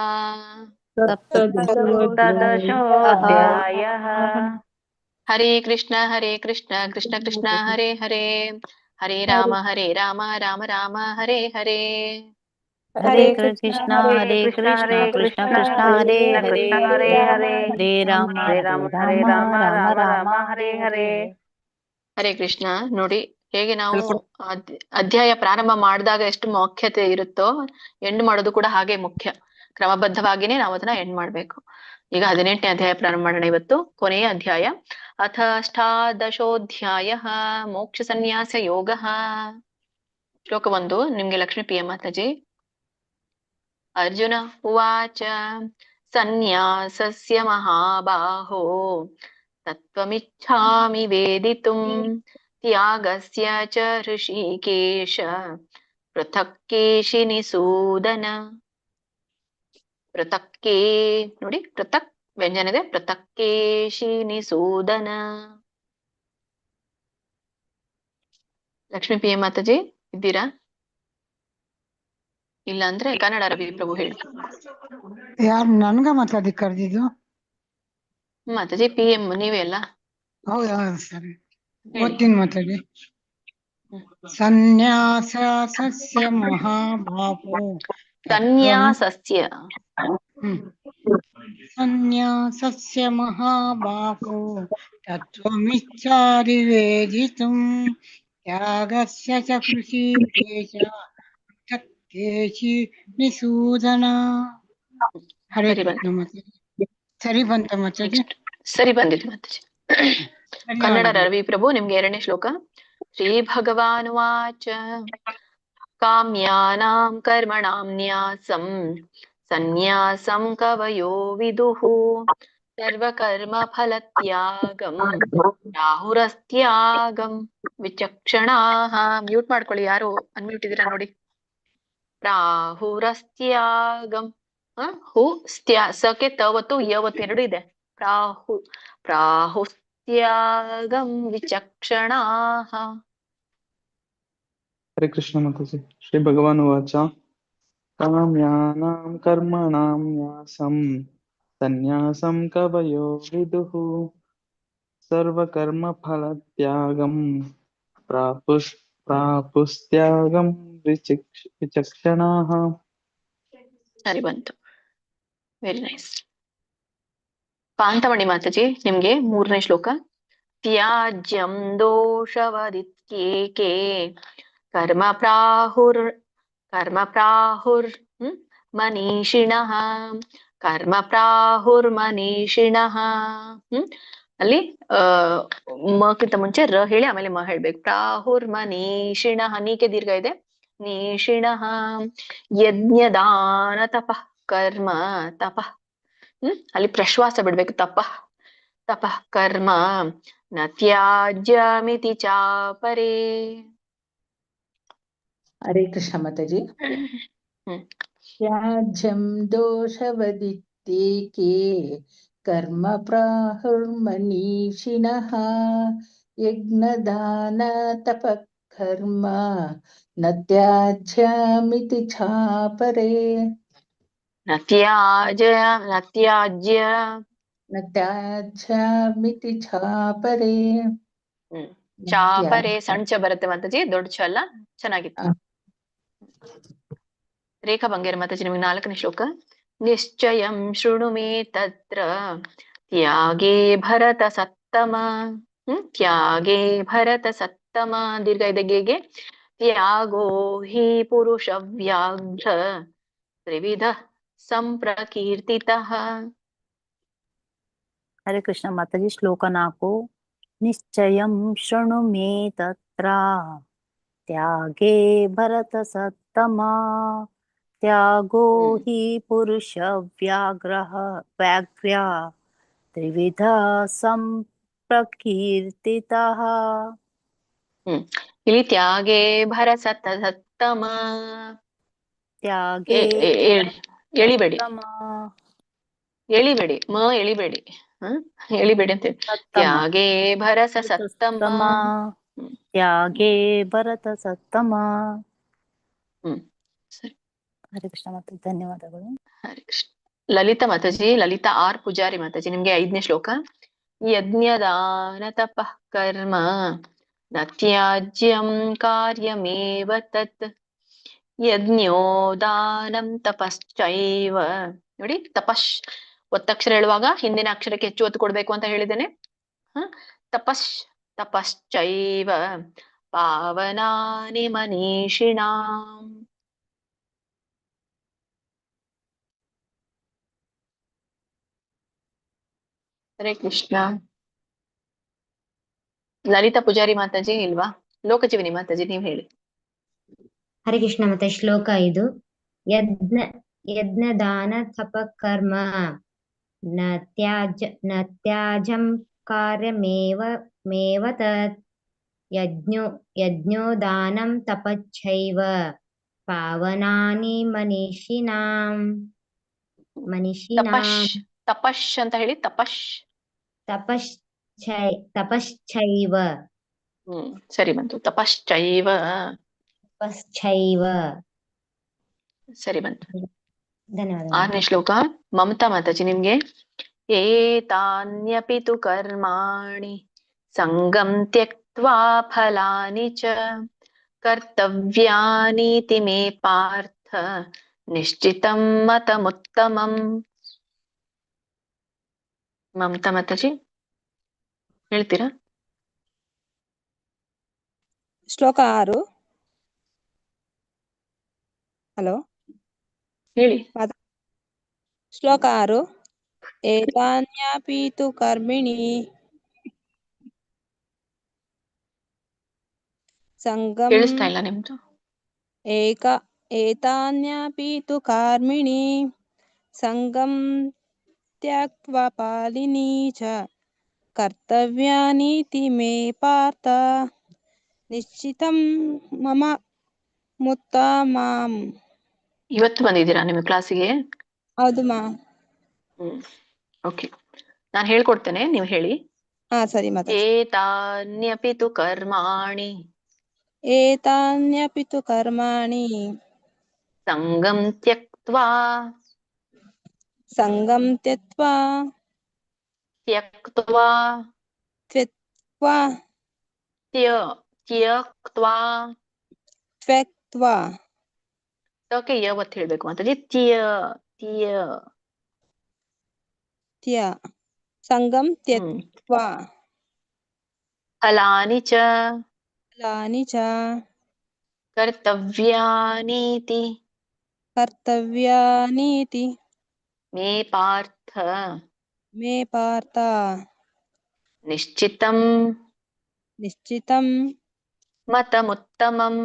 ಹರೇ ಕೃಷ್ಣ ಕೃಷ್ಣ ಕೃಷ್ಣ ಹರೇ ಹರೇ, ಹರೇ ರಾಮ ರಾಮ ರಾಮ ಹರೇ ಹರೇ. ಹರೇ ಕೃಷ್ಣ ಕೃಷ್ಣ ಕೃಷ್ಣ ಹರೇ ಹರೇ, ಹರೇ ರಾಮ ರಾಮ ಹರೇ ಹರೇ. ಹರೇ ಕೃಷ್ಣ. ನೋಡಿ ಹೇಗೆ ನಾವು ಅಧ್ಯಾಯ ಪ್ರಾರಂಭ ಮಾಡಿದಾಗ ಎಷ್ಟು ಮುಖ್ಯತೆ ಇರುತ್ತೋ ಎಂಡ್ ಮಾಡೋದು ಕೂಡ ಹಾಗೆ ಮುಖ್ಯ. ಕ್ರಮಬದ್ಧವಾಗಿನೇ ನಾವು ಅದನ್ನ ಎಂಡ್ ಮಾಡ್ಬೇಕು. ಈಗ 18ನೇ ಅಧ್ಯಾಯ ಪ್ರಾರಂಭ ಮಾಡೋಣ. ಇವತ್ತು ಕೊನೆಯ ಅಧ್ಯಾಯ. ಅಥ ಅಷ್ಟಾದಶೋऽಧ್ಯಾಯಃ ಮೋಕ್ಷ ಸನ್ಯಾಸ ಯೋಗಃ. ಶ್ಲೋಕ 1 ನಿಮ್ಗೆ ಲಕ್ಷ್ಮೀ ಪ್ರಿಯ ಮಾತಾಜಿ. ಅರ್ಜುನ ಉವಾಚ ಸನ್ಯಾಸಸ್ಯ ಮಹಾಬಾಹೋ ತತ್ವಮಿಚ್ಛಾಮಿ ವೇದಿತುಂ ತ್ಯಾಗಸ್ಯ ಚ ಋಷಿಕೇಶ ಪೃಥಕ್ ಕೇಶಿನಿಸೂದನ. ಪೃಥಕ್ಕೇ ನೋಡಿ, ಪೃಥಕ್ ವ್ಯಂಜನ ಇದೆ. ಪೃಥಕ್ ಕೇಶಿನಿಸೂದನ. ಲಕ್ಷ್ಮೀ ಪಿ ಎಂ ಮಾತಾಜಿ ಇದ್ದೀರಾ? ಇಲ್ಲ ಅಂದ್ರೆ ಕನ್ನಡ ರವಿ ಪ್ರಭು ಹೇಳಿ. ಯಾರು ನನ್ಗ ಮಾತಾಡಿ ಕರೆದಿದ್ದು? ಮಾತಾಜಿ ಪಿ ಎಂ ನೀವೇ ಅಲ್ಲ? ಹೌದಾ, ಸರಿ ಓದ್ತೀನಿ ಮಾತಾಡಿ. ಸನ್ಯಾಸ ಸಸ್ಯ ಮಹಾಬಾಹೋ. ಸನ್ಯಾಸಸ್ಯ ಸನ್ಯಾಸಸ್ಯ ಮಹಾಬಾಹೋ ತತ್ವಮಿಚ್ಛಾಮಿ ವೇದಿತುಂ ತ್ಯಾಗಸ್ಯ ಚ ಹೃಷೀಕೇಶ ಕೇಶಿನಿಸೂದನ. ಹರೇ ಕೃಷ್ಣ ಮಾತಾಜಿ. ಸರಿ ಬಂತ ಮಾತಾಜಿ? ಸರಿ ಬಂದಿತ್ತು ಮಾತಾಜಿ. ಕನ್ನಡ ರವಿ ಪ್ರಭು ನಿಮ್ಗೆ 2ನೇ ಶ್ಲೋಕ. ಶ್ರೀ ಭಗವಾನುವಾಚ ಕಾಮ್ಯಾನಾಂ ಕರ್ಮಣಾಂ ನ್ಯಾಸಂ ಸನ್ಯಾಸಂ ಕವಯೋ ವಿದುಃ ಸರ್ವಕರ್ಮ ಫಲತ್ಯಾಗಂ ರಾಹುರಸ್ತ್ಯಾಗಂ ವಿಚಕ್ಷಣಾಃ. ಮ್ಯೂಟ್ ಮಾಡ್ಕೊಳ್ಳಿ, ಯಾರು ಅನ್ಮ್ಯೂಟ್ ಇದೀರಾ ನೋಡಿ. ರಾಹುರಸ್ತ್ಯಾಗಂ ಹು ಸ್ತ್ಯ ಸಕ್ಕೆ ತವತ್ತು ಯವತ್ತು ಎರಡು ಇದೆ. ಪ್ರಾಹುಸ್ತ್ಯಾಗಂ ವಿಚಕ್ಷಣಾಃ. हरे कृष्ण माताजी। श्री भगवान उवाच काम्यानां कर्मणां न्यासं सन्न्यासं कवयो विदुः सर्वकर्मफलत्यागं प्रापुस्त्यागं विचक्षणाः। ಸರಿ ಬಂತು, ವೆರಿ ನೈಸ್. ಕಾಂತಮಣಿ ಮಾತಾಜಿ ನಿಮ್ಗೆ 3ನೇ ಶ್ಲೋಕ. ತ್ಯಾಜ್ಯಂ ದೋಷವದಿತ್ಯೇಕೆ ಕರ್ಮ ಪ್ರಾಹುರ್ ಮನೀಷಿಣಃ ಅಲ್ಲಿ ಮಕ್ಕಿಂತ ಮುಂಚೆ ರ ಹೇಳಿ ಆಮೇಲೆ ಮ ಹೇಳ್ಬೇಕು. ಪ್ರಾಹುರ್ ಮನೀಷಿಣಃ, ನೀಕೆ ದೀರ್ಘ ಇದೆ. ನೀಷಿಣಃ ಯಜ್ಞದಾನ ತಪಃ ಕರ್ಮ ತಪಃ. ಅಲ್ಲಿ ಪ್ರಶ್ವಾಸ ಬಿಡ್ಬೇಕು. ತಪಃ ಕರ್ಮ ನ ತ್ಯಾಜ್ಯಮಿತಿ ಚಾಪರೇ. ಹರೇ ಕೃಷ್ಣ ಮಾತಾಜಿ. ತ್ಯಾಜ್ಯಂ ದೋಷವದಿತ್ಯೇಕೆ ಕರ್ಮ ಪ್ರಾಹುರ್ಮನೀಷಿಣಃ ಯಜ್ಞದಾನ ತಪಃ ಕರ್ಮ ನ ತ್ಯಾಜ್ಯಮಿತಿ ಚಾಪರೇ. ನ ತ್ಯಾಜ್ಯಮಿತಿ ಚಾಪರೇ. ಚಾಪರೆ ಸಣ್ಣ ಚ ಬರುತ್ತೆ ಮಾತಾಜಿ, ದೊಡ್ಡ ಚ ಅಲ್ಲ. ಚೆನ್ನಾಗಿತ್ತು. ರೇಖಾ ಬಂಗೇರ ಮಾತಾಜಿ ನಿಮ್ಗೆ 4ನೇ ಶ್ಲೋಕ. ನಿಶ್ಚಯಂ ಶೃಣು ಮೇ ತತ್ರ ತ್ಯಾಗೇ ಭರತ ಸತ್ತಮ. ತ್ಯಾಗೇ ಭರತ ಸತ್ತಮ ದೀರ್ಘ ಇದೆ ಗೆಗೆ. ತ್ಯಾಗೋ ಹಿ ಪುರುಷ ವ್ಯಾಘ್ರ ತ್ರಿವಿಧ ಸಂಪ್ರಕೀರ್ತಿತಃ. ಹರೇ ಕೃಷ್ಣ ಮಾತಾಜಿ. ಶ್ಲೋಕ 4. ನಿಶ್ಚಯಂ ಶೃಣು ಮೇ ತತ್ರ ತ್ಯಾಗೇ ಭರತ ಸತ್ತಮ. ತ್ಯಾಗೋ ಹಿ ಪುರುಷ ವ್ಯಾಘ್ರ ತ್ರಿವಿಧ ಸಂಪ್ರಕೀರ್ತಿತಃ. ಇಲ್ಲಿ ತ್ಯಾಗೇ ಭರತ ಸತ್ತಮ. ತ್ಯಾಗೇ ಎಳಿಬೇಡಿ ಮ ಎಳಿಬೇಡಿ ಎಳಿಬೇಡಿ ಅಂತ. ತ್ಯಾಗೇ ಭರತ ಸತ್ತಮ. ತ್ಯಾಗೇ ಭರತ ಸತ್ತಮ. ಸರಿ. ಹರೇ ಕೃಷ್ಣ ಮಾತಾಜಿ, ಧನ್ಯವಾದಗಳು. ಹರೇ ಕೃಷ್ಣ. ಲಲಿತಾ ಮಾತಾಜಿ, ಲಲಿತಾ ಆರ್ ಪೂಜಾರಿ ಮಾತಾಜಿ ನಿಮ್ಗೆ 5ನೇ ಶ್ಲೋಕ. ಯಜ್ಞದಾನ ತಪಃ ಕರ್ಮ ನ ತ್ಯಾಜ್ಯಂ ಕಾರ್ಯಮೇವ ತತ್ ಯಜ್ಞೋ ದಾನಂ ತಪಶ್ಚೈವ. ನೋಡಿ, ಒತ್ತಕ್ಷರ ಹೇಳುವಾಗ ಹಿಂದಿನ ಅಕ್ಷರಕ್ಕೆ ಹೆಚ್ಚು ಒತ್ತು ಕೊಡ್ಬೇಕು ಅಂತ ಹೇಳಿದ್ದೇನೆ. ತಪಶ್ಚೈವ ಪಾವನಾನಿ ಮನೀಷಿಣಾಂ. ಹರೇ ಕೃಷ್ಣ. ಲಲಿತಾ ಪೂಜಾರಿ ಮಾತಾಜಿ ಇಲ್ವಾ? ಲೋಕಜೀವಿನಿ ಮಾತಾಜಿ ನೀವ್ ಹೇಳಿ. ಹರೇ ಕೃಷ್ಣ. ಮತ್ತೆ ಶ್ಲೋಕ 5. ಯಜ್ಞದಾನ ತಪಃ ಕರ್ಮ ನ ತ್ಯಾಜಂ ಕಾರ್ಯಮೇವ ತತ್ ಯಜ್ಞೋ ದಾನಂ ತಪಶ್ಚೈವ ಪಾವನಾನಿ ಮನೀಷಿಣಾಂ. ತಪಶ್ ಅಂತ ಹೇಳಿ. ತಪಶ್ಚೈವ. ಸರಿ ಬಂತು. ತಪಶ್ಚೈವ ಸರಿ ಬಂತು. ಧನ್ಯವಾದ. 6ನೇ ಶ್ಲೋಕ. ಮಮತಾ ಮಾತಾಜಿ ನಿಮ್ಗೆ. ಏತಾನ್ಯಪಿ ತು ಕರ್ಮಾಣಿ ಸಂಗಂ ತ್ಯಕ್ತ್ವಾ ಫಲಾನಿ ಚ ಕರ್ತವ್ಯಾನೀತಿ ಮೇ ಪಾರ್ಥ ನಿಶ್ಚಿತಂ ಮತಮುತ್ತಮಂ. ಮಮತಾ ಮಾತಾಜಿ ಹೇಳ್ತೀರಾ? ಶ್ಲೋಕ 6. ಹಲೋ ಹೇಳಿ. ಶ್ಲೋಕ 6. ಏತಾನ್ಯಪಿ ತು ಕರ್ಮಿಣಿ ಸಂಗಂ. ಕೇಳಿಸ್ತಾ ಇಲ್ಲ ನಿಮ್ದು. ಏತಾನ್ಯಪಿ ತು ಕರ್ಮಿಣಿ ಸಂಗಂ ತ್ಯಕ್ತ್ವಾ ಫಲಾನಿ ಚ ಕರ್ತವ್ಯಾನೀತಿ ಮೇ ಪಾರ್ಥ ನಿಶ್ಚಿತಂ ಮಮ ಮುತ್ತಮಂ. ಇವತ್ತು ಬಂದಿದ್ದೀರಾ ನಿಮ್ಮ ಕ್ಲಾಸಿಗೆ? ಹೌದು ಮಾ. ಓಕೆ, ನಾನು ಹೇಳ್ಕೊಡ್ತೇನೆ, ನೀವು ಹೇಳಿ. ಹಾ ಸರಿ ಮಾತಾಜಿ. ಏತಾನ್ಯಪಿ ತು ಕರ್ಮಾಣಿ ಏತಾನ್ಯಪಿ ತು ಕರ್ಮಾಣಿ ಸಂಗಂ ತ್ಯಕ್ತ್ವಾ ಸಂಗಂ ತ್ಯಕ್ತ್ವಾ ತ್ಯಕ್ತ್ವಾ ತ್ಯಕ್ತ್ವಾ ತ್ಯಕ್ತ್ವಾ ತ್ಯಕ್ತ್ವಾ ಓಕೆ, ಯಾವತ್ತು ಹೇಳ್ಬೇಕು ಮಾತಾಜಿ? ತ್ಯ ತ್ಯ ತ್ಯ ಸಂಗಂ ತ್ಯಕ್ತ್ವಾ ಫಲಾನಿ ಚ ಫಲಾನಿ ಚ ಕರ್ತವ್ಯಾನೀತಿ ಕರ್ತವ್ಯಾನೀತಿ ಮೇ ಪಾರ್ಥ ಮೇ ಪಾರ್ಥ ನಿಶ್ಚಿತಂ ನಿಶ್ಚಿತಂ ಮತಮುತ್ತಮಂ.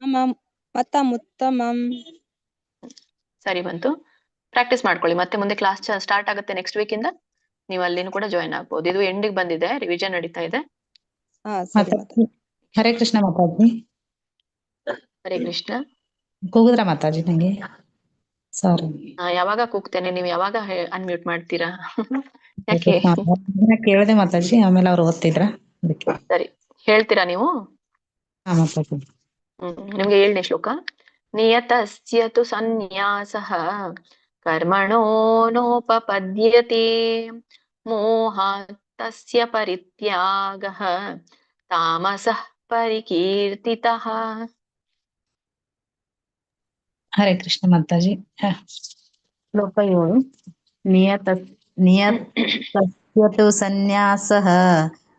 ಮಮ ಮತಮುತ್ತಮಂ. ಸರಿ ಬಂತು. ಪ್ರಾಕ್ಟೀಸ್ ಮಾಡ್ಕೊಳ್ಳಿ, ಮತ್ತೆ ಮುಂದೆ ಕ್ಲಾಸ್ ಸ್ಟಾರ್ಟ್ ಆಗುತ್ತೆ ನೆಕ್ಸ್ಟ್ ವೀಕ್ ಇಂದ. ನೀವು ಅಲ್ಲಿನೂ ಕೂಡ ಜಾಯ್ನ್ ಆಗ್ಬೋದು. ಇದು ಎಂಡಿಗೆ ಬಂದಿದೆ, ರಿವಿಷನ್ ನಡೀತಾ ಇದೆ. ಹರೇ ಕೃಷ್ಣ ಮಾತಾಜಿ. ಹರೇ ಕೃಷ್ಣ. ಕೂಗುದ್ರ ಮಾತಾಜಿ ನಂಗೆ? ಸಾರಿ, ಯಾವಾಗ ಕೂಗ್ತೇನೆ, ನೀವು ಯಾವಾಗ ಅನ್ಮ್ಯೂಟ್ ಮಾಡ್ತೀರಾ? ಯಾಕೆ? ಕೇಳಿದೆ ಮಾತಾಜಿ, ಆಮೇಲೆ ಅವ್ರು ಓದ್ತಿದ್ರ ಅದಕ್ಕೆ. ಸರಿ, ಹೇಳ್ತೀರಾ ನೀವು? ಹಾ ಮಾತಾಜಿ. ನಿಮ್ಗೆ 7ನೇ ಶ್ಲೋಕ. ನಿಯತಸ್ಯ ತು ಸನ್ಯಾಸಃ ಕರ್ಮಣೋ ನೋಪಪದ್ಯತೆ ಮೋಹಾತ್ ತಸ್ಯ ಪರಿತ್ಯಾಗಃ ತಾಮಸಃ ಪರಿಕೀರ್ತಿತಃ. ಹರೇ ಕೃಷ್ಣ ಮಾತಾಜಿ. ಶ್ಲೋಕ 7. ನಿಯತಸ್ಯ ತು ಸನ್ಯಾಸಃ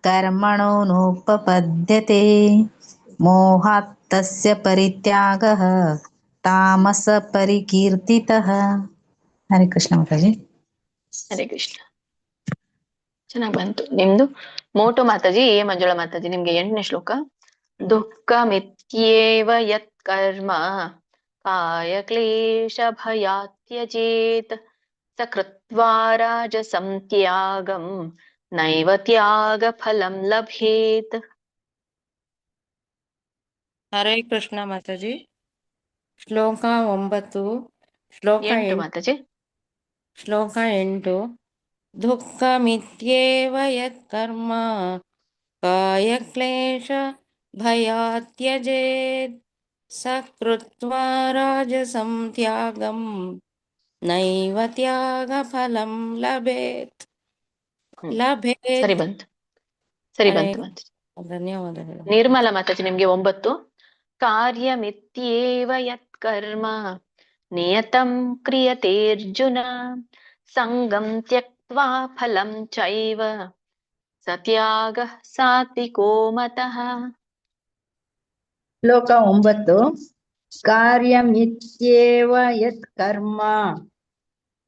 ಕರ್ಮಣೋ ನೋಪಪದ್ಯತೆ ಮೋಹಾತ್ ತಸ್ಯ ಪರಿತ್ಯಾಗಃ ತಾಮಸ ಪರಿಕೀರ್ತಿತಃ. ಹರೇ ಕೃಷ್ಣ ಮಾತಾಜಿ. ಹರೇ ಕೃಷ್ಣ. ಚೆನ್ನಾಗ್ ಬಂತು ನಿಮ್ದು. ಮೋಟು ಮಾತಾಜಿ, ಮಂಜುಳಾ ಮಾತಾಜಿ, ನಿಮ್ಗೆ 8ನೇ ಶ್ಲೋಕ. ದುಃಖ ಮಿತ್ಯೇವ ಯತ್ ಕರ್ಮ ಕಾಯ ಕ್ಲೇಶ ಭಯಾತ್ಯಜೇತ್ ಸಕೃತ್ವಾ ರಾಜಸಂ ತ್ಯಾಗಂ ನೈವ ತ್ಯಾಗ ಫಲಂ ಲಭೇತ್. ಹರೇ ಕೃಷ್ಣ ಮಾತಾಜಿ. ಶ್ಲೋಕ 9. ಶ್ಲೋಕ 8 ಮಾತಾಜಿ. ಶ್ಲೋಕ 8. ದುಃಖ ಮಿತ್ಯೇವ ಯತ್ ಕರ್ಮ ಕಾಯ ಕ್ಲೇಶ ಭಯಾತ್ಯಜೇತ್ ಸಕೃತ್ವಾ ರಾಜಸಂ ತ್ಯಾಗಂ ನೈವ ತ್ಯಾಗ ಫಲಂ ಲಭೇತ್. ಸರಿ ಬಂತು, ಸರಿ ಬಂತು ಮಾತಾಜಿ. ಧನ್ಯವಾದಗಳು. ನಿರ್ಮಲ ಮಾತಾಜಿ, ನಿಮ್ಗೆ 9. ಕಾರ್ಯಮಿತ್ಯೇವ ಯತ್ ಕರ್ಮ ನಿಯತಂ ಕ್ರಿಯತೇರ್ಜುನ ಸಂಗಂ ತ್ಯಕ್ತ್ವಾ ಫಲಂ ಚೈವ ಸತ್ಯಾಗಃ ಸಾತ್ವಿಕೋ ಮತಃ. ಶ್ಲೋಕ 9. ಕಾರ್ಯಮಿತ್ಯೇವ ಯತ್ ಕರ್ಮ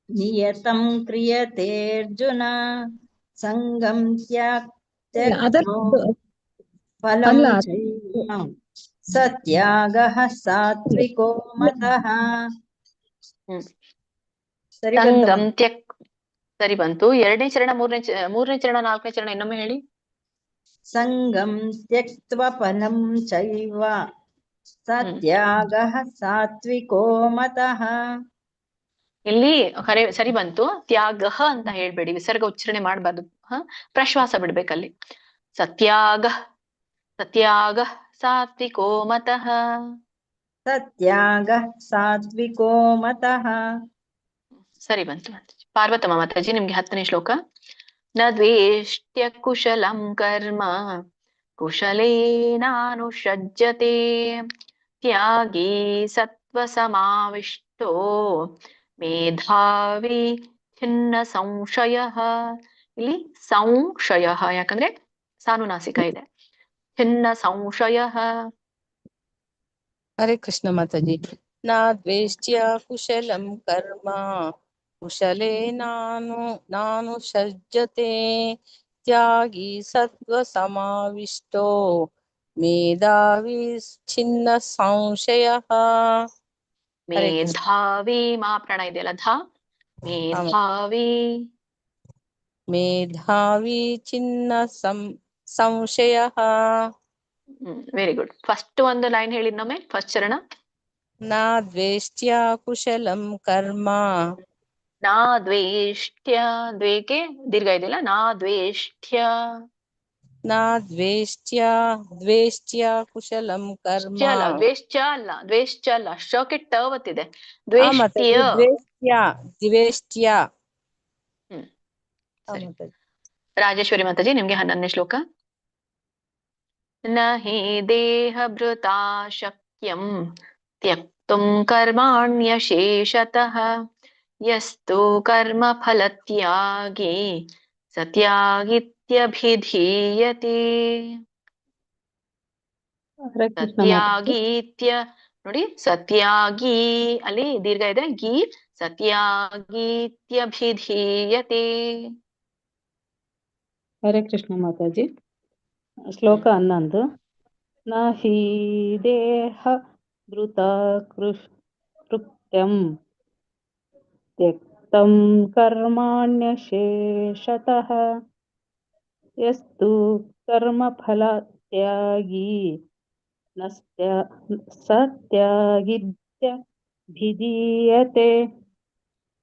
ನಿಯತಂ ಕ್ರಿಯತೆ ಅರ್ಜುನ ಸಂಗಂ ತ್ಯಕ್ತ್ವಾ ಫಲಂ ಚೈವ ಸತ್ಯಾಗಃ ಸಾತ್ವಿಕೋ ಮತಃ. ಸಂಗಂ ತ್ಯಕ್. ಸರಿ ಬಂತು. 2ನೇ ಚರಣ, 3ನೇ ಚರಣ, 4ನೇ ಚರಣ ಇನ್ನೊಮ್ಮೆ ಹೇಳಿ. ಸಂಗಂ ತ್ಯಕ್ತ್ವಾ ಫಲಂ ಚೈವ ಸತ್ಯಾಗಃ ಸಾತ್ವಿಕೋ ಮತಃ. ಇಲ್ಲಿ ಸರಿ ಬಂತು. ತ್ಯಾಗಃ ಅಂತ ಹೇಳ್ಬೇಡಿ, ವಿಸರ್ಗ ಉಚ್ಚಾರಣೆ ಮಾಡಬಾರ್ದು. ಪ್ರಶ್ವಾಸ ಬಿಡ್ಬೇಕಲ್ಲಿ. ಸತ್ಯಾಗಃ ಸತ್ಯಾಗಃ ಸಾತ್ವಿಕೋ ಮತಃ. ಸತ್ಯಾಗಃ ಸಾತ್ವಿಕೋ ಮತಃ. ಸರಿ ಬಂತು ಮಾತಾಜಿ. ಪಾರ್ವತಮ್ಮ ಮಾತಾಜಿ, ನಿಮ್ಗೆ 10ನೇ ಶ್ಲೋಕ. ನ ದ್ವೇಷ್ಟ್ಯ ಕುಶಲಂ ಕರ್ಮ ಕುಶಲೇನಾನುಷಜ್ಯತೆ ತ್ಯಾಗೀ ಸತ್ವ ಸಮಾವಿಷ್ಟೋ ಮೇಧಾವಿ ಛಿನ್ನ ಸಂಶಯಃ. ಇಲ್ಲಿ ಸಂಶಯಃ ಯಾಕಂದ್ರೆ ಸಾನುನಾಸಿಕ ಇದೆ. ಛಿನ್ನ ಸಂಶಯಃ. ಹರೇ ಕೃಷ್ಣ ಮಾತಾಜಿ. ನಾ ದ್ವೇಷ್ಟ್ಯ ಕುಶಲಂ ಕರ್ಮ ಕುಶಲೇ ನಾನು ಸಜ್ಜತೆ ತ್ಯಾಗಿ ಸತ್ವ ಸಮಾವಿಷ್ಟೋ ಮೇಧಾವಿ ಛಿನ್ನ ಸಂಶಯಃ. ಮೇಧಾವಿ ಮಾ ಪ್ರಾಣ ಇದೆಯಲ್ಲ, ಧಾ. ಮೇಧಾವಿ ಮೇಧಾವಿ ಛಿನ್ನ ಸಂಶಯಃ. Very good. ಫಸ್ಟ್ ಒಂದು ಲೈನ್ ಹೇಳಿದ್ ನಮ್ಮೆ, ಫಸ್ಟ್ ಚರಣ. ನಾ ದ್ವೇಷ್ಟ್ಯ ಕುಶಲಂ ಕರ್ಮ ನಾ ದ್ವೇಷ್ಟ್ಯ, ದ್ವೇಕೆ ದೀರ್ಘ ಇದೆಯಲ್ಲ, ನಾ ದ್ವೇಷ್ಟ್ಯ. ನಾ ದ್ವೇಷ್ಟ್ಯ ಕುಶಲಂ ಕರ್ಮ. ದ್ವೇಷ್ಟ್ಯ ಅಲ್ಲ, ದ್ವೇಷ್ಟ್ಯ ಅಲ್ಲ, ಶೋಕೆ ಟ ಒತ್ತಿದೆ. ಮಾತಾಜಿ ದ್ವೇಷ್ಟ್ಯ. ದ್ವೇಷ್ಟ್ಯ. ಸರಿ. ರಾಜೇಶ್ವರಿ ಮಾತಾಜಿ ನಿಮ್ಗೆ 11ನೇ ಶ್ಲೋಕ. ನ ಹಿ ದೇಹ ಭೃತಾ ಶಕ್ಯಂ ತ್ಯಕ್ತುಂ ಕರ್ಮಾಣ್ಯಶೇಷತಃ ಯಸ್ತು ಕರ್ಮ ಫಲತ್ಯಾಗಿ ಸತ್ಯಾಗಿತ್ಯಭಿಧೀಯತೆ. ಸತ್ಯಾಗೀತ್ಯ ನೋಡಿ, ಸತ್ಯಾಗಿ ಅಲ್ಲಿ ದೀರ್ಘ ಇದೆ, ಗಿ ಸತ್ಯಾಗೀತ್ಯಭಿಧೀಯತೆ. ಹರೇ ಕೃಷ್ಣ ಮಾತಾಜಿ. ಶ್ಲೋಕ 11. ನ ಹಿ ದೇಹ ಭೃತ ಕೃತ್ಯಂ ತ್ಯಕ್ತಂ ಕರ್ಮಾಣ್ಯಶೇಷತಃ ಯಸ್ತು ಕರ್ಮಫಲ ತ್ಯಾಗಿ ಸತ್ಯಾಗಿತ್ಯಭಿಧೀಯತೆ.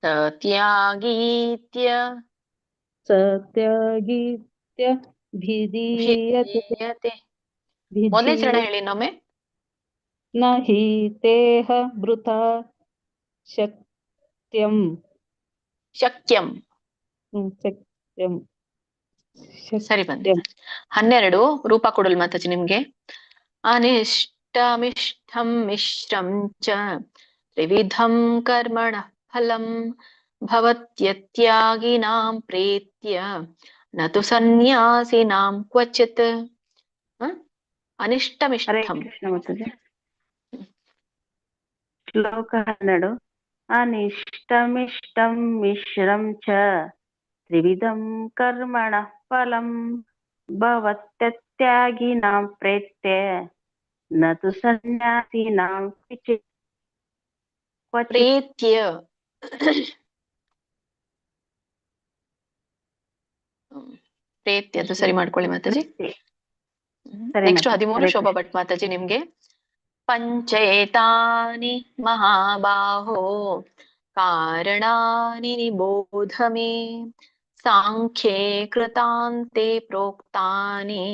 ಸತ್ಯಾಗೀತ್ಯಭಿಧೀಯತೆ. ಮೊದಲನೇ ಚರಣ ಹೇಳಿ ಇನ್ನೊಮ್ಮೆ. ನ ಹಿ ದೇಹ ಭೃತ ಶಕ್ಯಂ ಶಕ್ಯಂ. ಶಕ್ಯಂ. ಸರಿ ಬಂತು. 12 ರೂಪ ಕೊಡಲ್ ಮಾತಾಜಿ ನಿಮ್ಗೆ. ಅನಿಷ್ಟಮಿಷ್ಟಂ ಮಿಶ್ರಂ ಚ ತ್ರಿವಿಧಂ ಕರ್ಮಣ ಫಲಂ ಭವತ್ಯತ್ಯಾಗಿನಾಂ ಪ್ರೇತ್ಯ ನ ತು ಸನ್ಯಾಸಿನಾಂ ಕ್ವಚಿತ್. ಅನಿಷ್ಟಮಿಷ್ಟಂ. ಶ್ಲೋಕ 12. ಅನಿಷ್ಟಮಿಷ್ಟಂ ಮಿಶ್ರಂ ಚ ತ್ರಿವಿಧಂ ಕರ್ಮಣಃ ಫಲಂ ಭವತ್ಯತ್ಯಾಗಿನಾಂ ಪ್ರೇತ್ಯ ನ ತು ಸನ್ಯಾಸಿನಾಂ ಕ್ವಚಿತ್. ಪ್ರೇತ್ಯ. ಪ್ರೇತ್ಯ ಅದು ಸರಿ ಮಾಡ್ಕೊಳ್ಳಿ ಮಾತಾಜಿ. ನೆಕ್ಸ್ಟ್ 13 ಶೋಭಾ ಭಟ್ ಮಾತಾಜಿ ನಿಮ್ಗೆ. ಪಂಚೇತಾನಿ ಮಹಾಬಾಹೋ ಕಾರಣಾನಿ ನಿಬೋಧ ಮೇ ಸಾಂಖ್ಯೇ ಕೃತಾಂತೆ ಪ್ರೋಕ್ತಾನಿ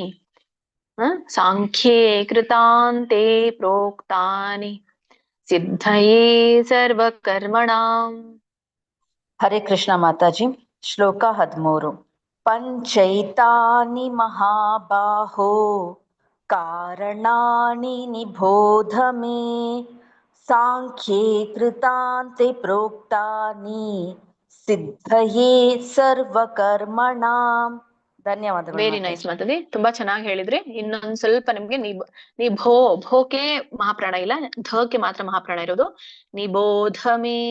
ಸಾಂಖ್ಯೇ ಕೃತಾಂತೆ ಪ್ರೋಕ್ತಾನಿ ಸಿದ್ಧಯೇ ಸರ್ವಕರ್ಮಣಾಂ. ಹರೇ ಕೃಷ್ಣ ಮಾತಾಜಿ. ಶ್ಲೋಕ 13. ಪಂಚೈತಾನಿ ಮಹಾಬಾಹೋ ಕಾರಣಾನಿ ನಿಬೋಧ ಮೇ ಸಾಂಖ್ಯೇ ಕೃತಾಂತೆ ಪ್ರೋಕ್ತಾನಿ ಸಿದ್ಧಯೇ ಸರ್ವಕರ್ಮಣಾಂ. ಧನ್ಯವಾದಗಳು. ವೆರಿ ನೈಸ್ ಮಾತಾಜಿ, ತುಂಬಾ ಚೆನ್ನಾಗಿ ಹೇಳಿದ್ರಿ. ಇನ್ನೊಂದ್ ಸ್ವಲ್ಪ ನಿಮ್ಗೆ ಭೋಕೆ ಮಹಾಪ್ರಾಣ ಇಲ್ಲ, ಧಕ್ಕೆ ಮಾತ್ರ ಮಹಾಪ್ರಾಣ ಇರೋದು. ನಿಬೋಧಮೇ.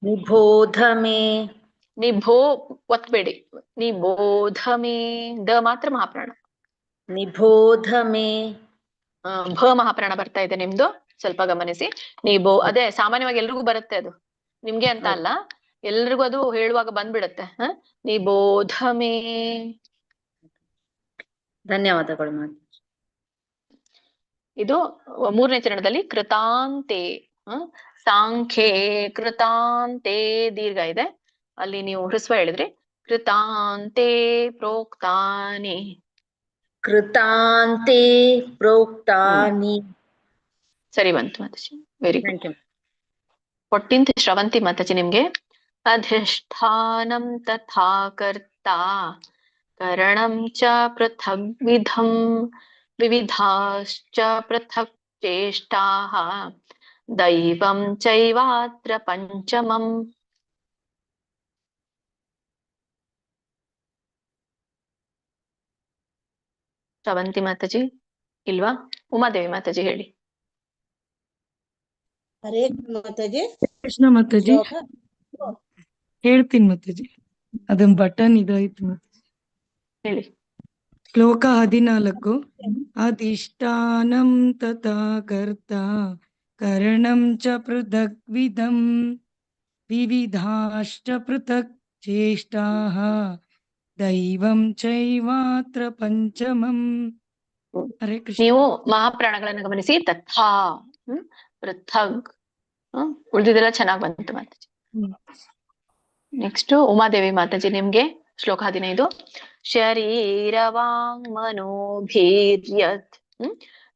ನಿಬೋಧಮೇ. ನಿಭೋ ಒತ್ಬೇಡಿ, ನಿಬೋಧಮೇ. ದ ಮಾತ್ರ ಮಹಾಪ್ರಾಣ. ನಿಬೋಧಮೇ. ಭ ಮಹಾಪ್ರಾಣ ಬರ್ತಾ ಇದೆ ನಿಮ್ದು, ಸ್ವಲ್ಪ ಗಮನಿಸಿ. ಅದೇ ಸಾಮಾನ್ಯವಾಗಿ ಎಲ್ರಿಗೂ ಬರುತ್ತೆ, ಅದು ನಿಮ್ಗೆ ಅಂತ ಅಲ್ಲ, ಎಲ್ರಿಗೂ ಅದು ಹೇಳುವಾಗ ಬಂದ್ಬಿಡತ್ತೆ. ನಿಬೋಧಮೇ. ಧನ್ಯವಾದಗಳು ಮಾತಾಜಿ. ಇದು 3ನೇ ಚರಣದಲ್ಲಿ ಕೃತಾಂತೆ. ಸಾಂಖ್ಯೇ ಕೃತಾಂತೆ ದೀರ್ಘ ಇದೆ, ಅಲ್ಲಿ ನೀವು ಹ್ರಸ್ವ ಹೇಳಿದ್ರಿ. ಕೃತಾಂತೆ ಪ್ರೋಕ್ತಾನಿ. ಕೃತಾಂತೆ ಪ್ರೋಕ್ತಾನಿ. ಸರಿ ಬಂತು Mataji, very good. 14th Shravanthi Mataji ನಿಮ್ಗೆ. ಅಧಿಷ್ಠಾನಂ ತಥಾ ಕರ್ತಾ ಕರಣಂ ಚ ಪೃಥಗ್ವಿಧಂ ವಿವಿಧಾಶ್ಚ ಪೃಥಕ್ ಚೇಷ್ಟಾಃ ದೈವಂ ಚೈವಾತ್ರ ಪಂಚಮಂ. ಶ್ರವಂತಿ ಮಾತಾಜಿ ಇಲ್ವಾ? ಉಮಾದೇವಿ ಮಾತಾಜಿ ಹೇಳಿ. ಹರೇ ಮಾತಾಜಿ. ಕೃಷ್ಣ ಮಾತಾಜಿ ಹೇಳ್ತೀನಿ ಮಾತಾಜಿ, ಅದೊಂದು ಬಟನ್ ಇದಾಯ್ತು ಮಾತಾಜಿ. ಹೇಳಿ. ಶ್ಲೋಕ 14. ಅಧಿಷ್ಠಾನಂ ತಥಾ ಕರ್ತಾ ಕರಣಂ ಚ ಪೃಥಗ್ವಿಧಂ ವಿವಿಧಾಶ್ಚ ಪೃಥಕ್ ಚೇಷ್ಟಾಃ ದೈವಂ ಚೈವಾತ್ರ ಪಂಚಮಂ. ಹರೇ ಕೃಷ್ಣ. ನೀವು ಮಹಾಪ್ರಾಣಗಳನ್ನ ಗಮನಿಸಿ. ತಥಾ ಪೃಥಗ್ ಉಳಿದಿದೆಲ್ಲ ಚೆನ್ನಾಗ್ ಬಂತು ಮಾತಾಜಿ. ನೆಕ್ಸ್ಟ್ ಉಮಾದೇವಿ ಮಾತಾಜಿ ನಿಮ್ಗೆ ಶ್ಲೋಕ 15 ಶರೀರವಾಂಗ್ ಮನೋಭೀರ್ಯತ್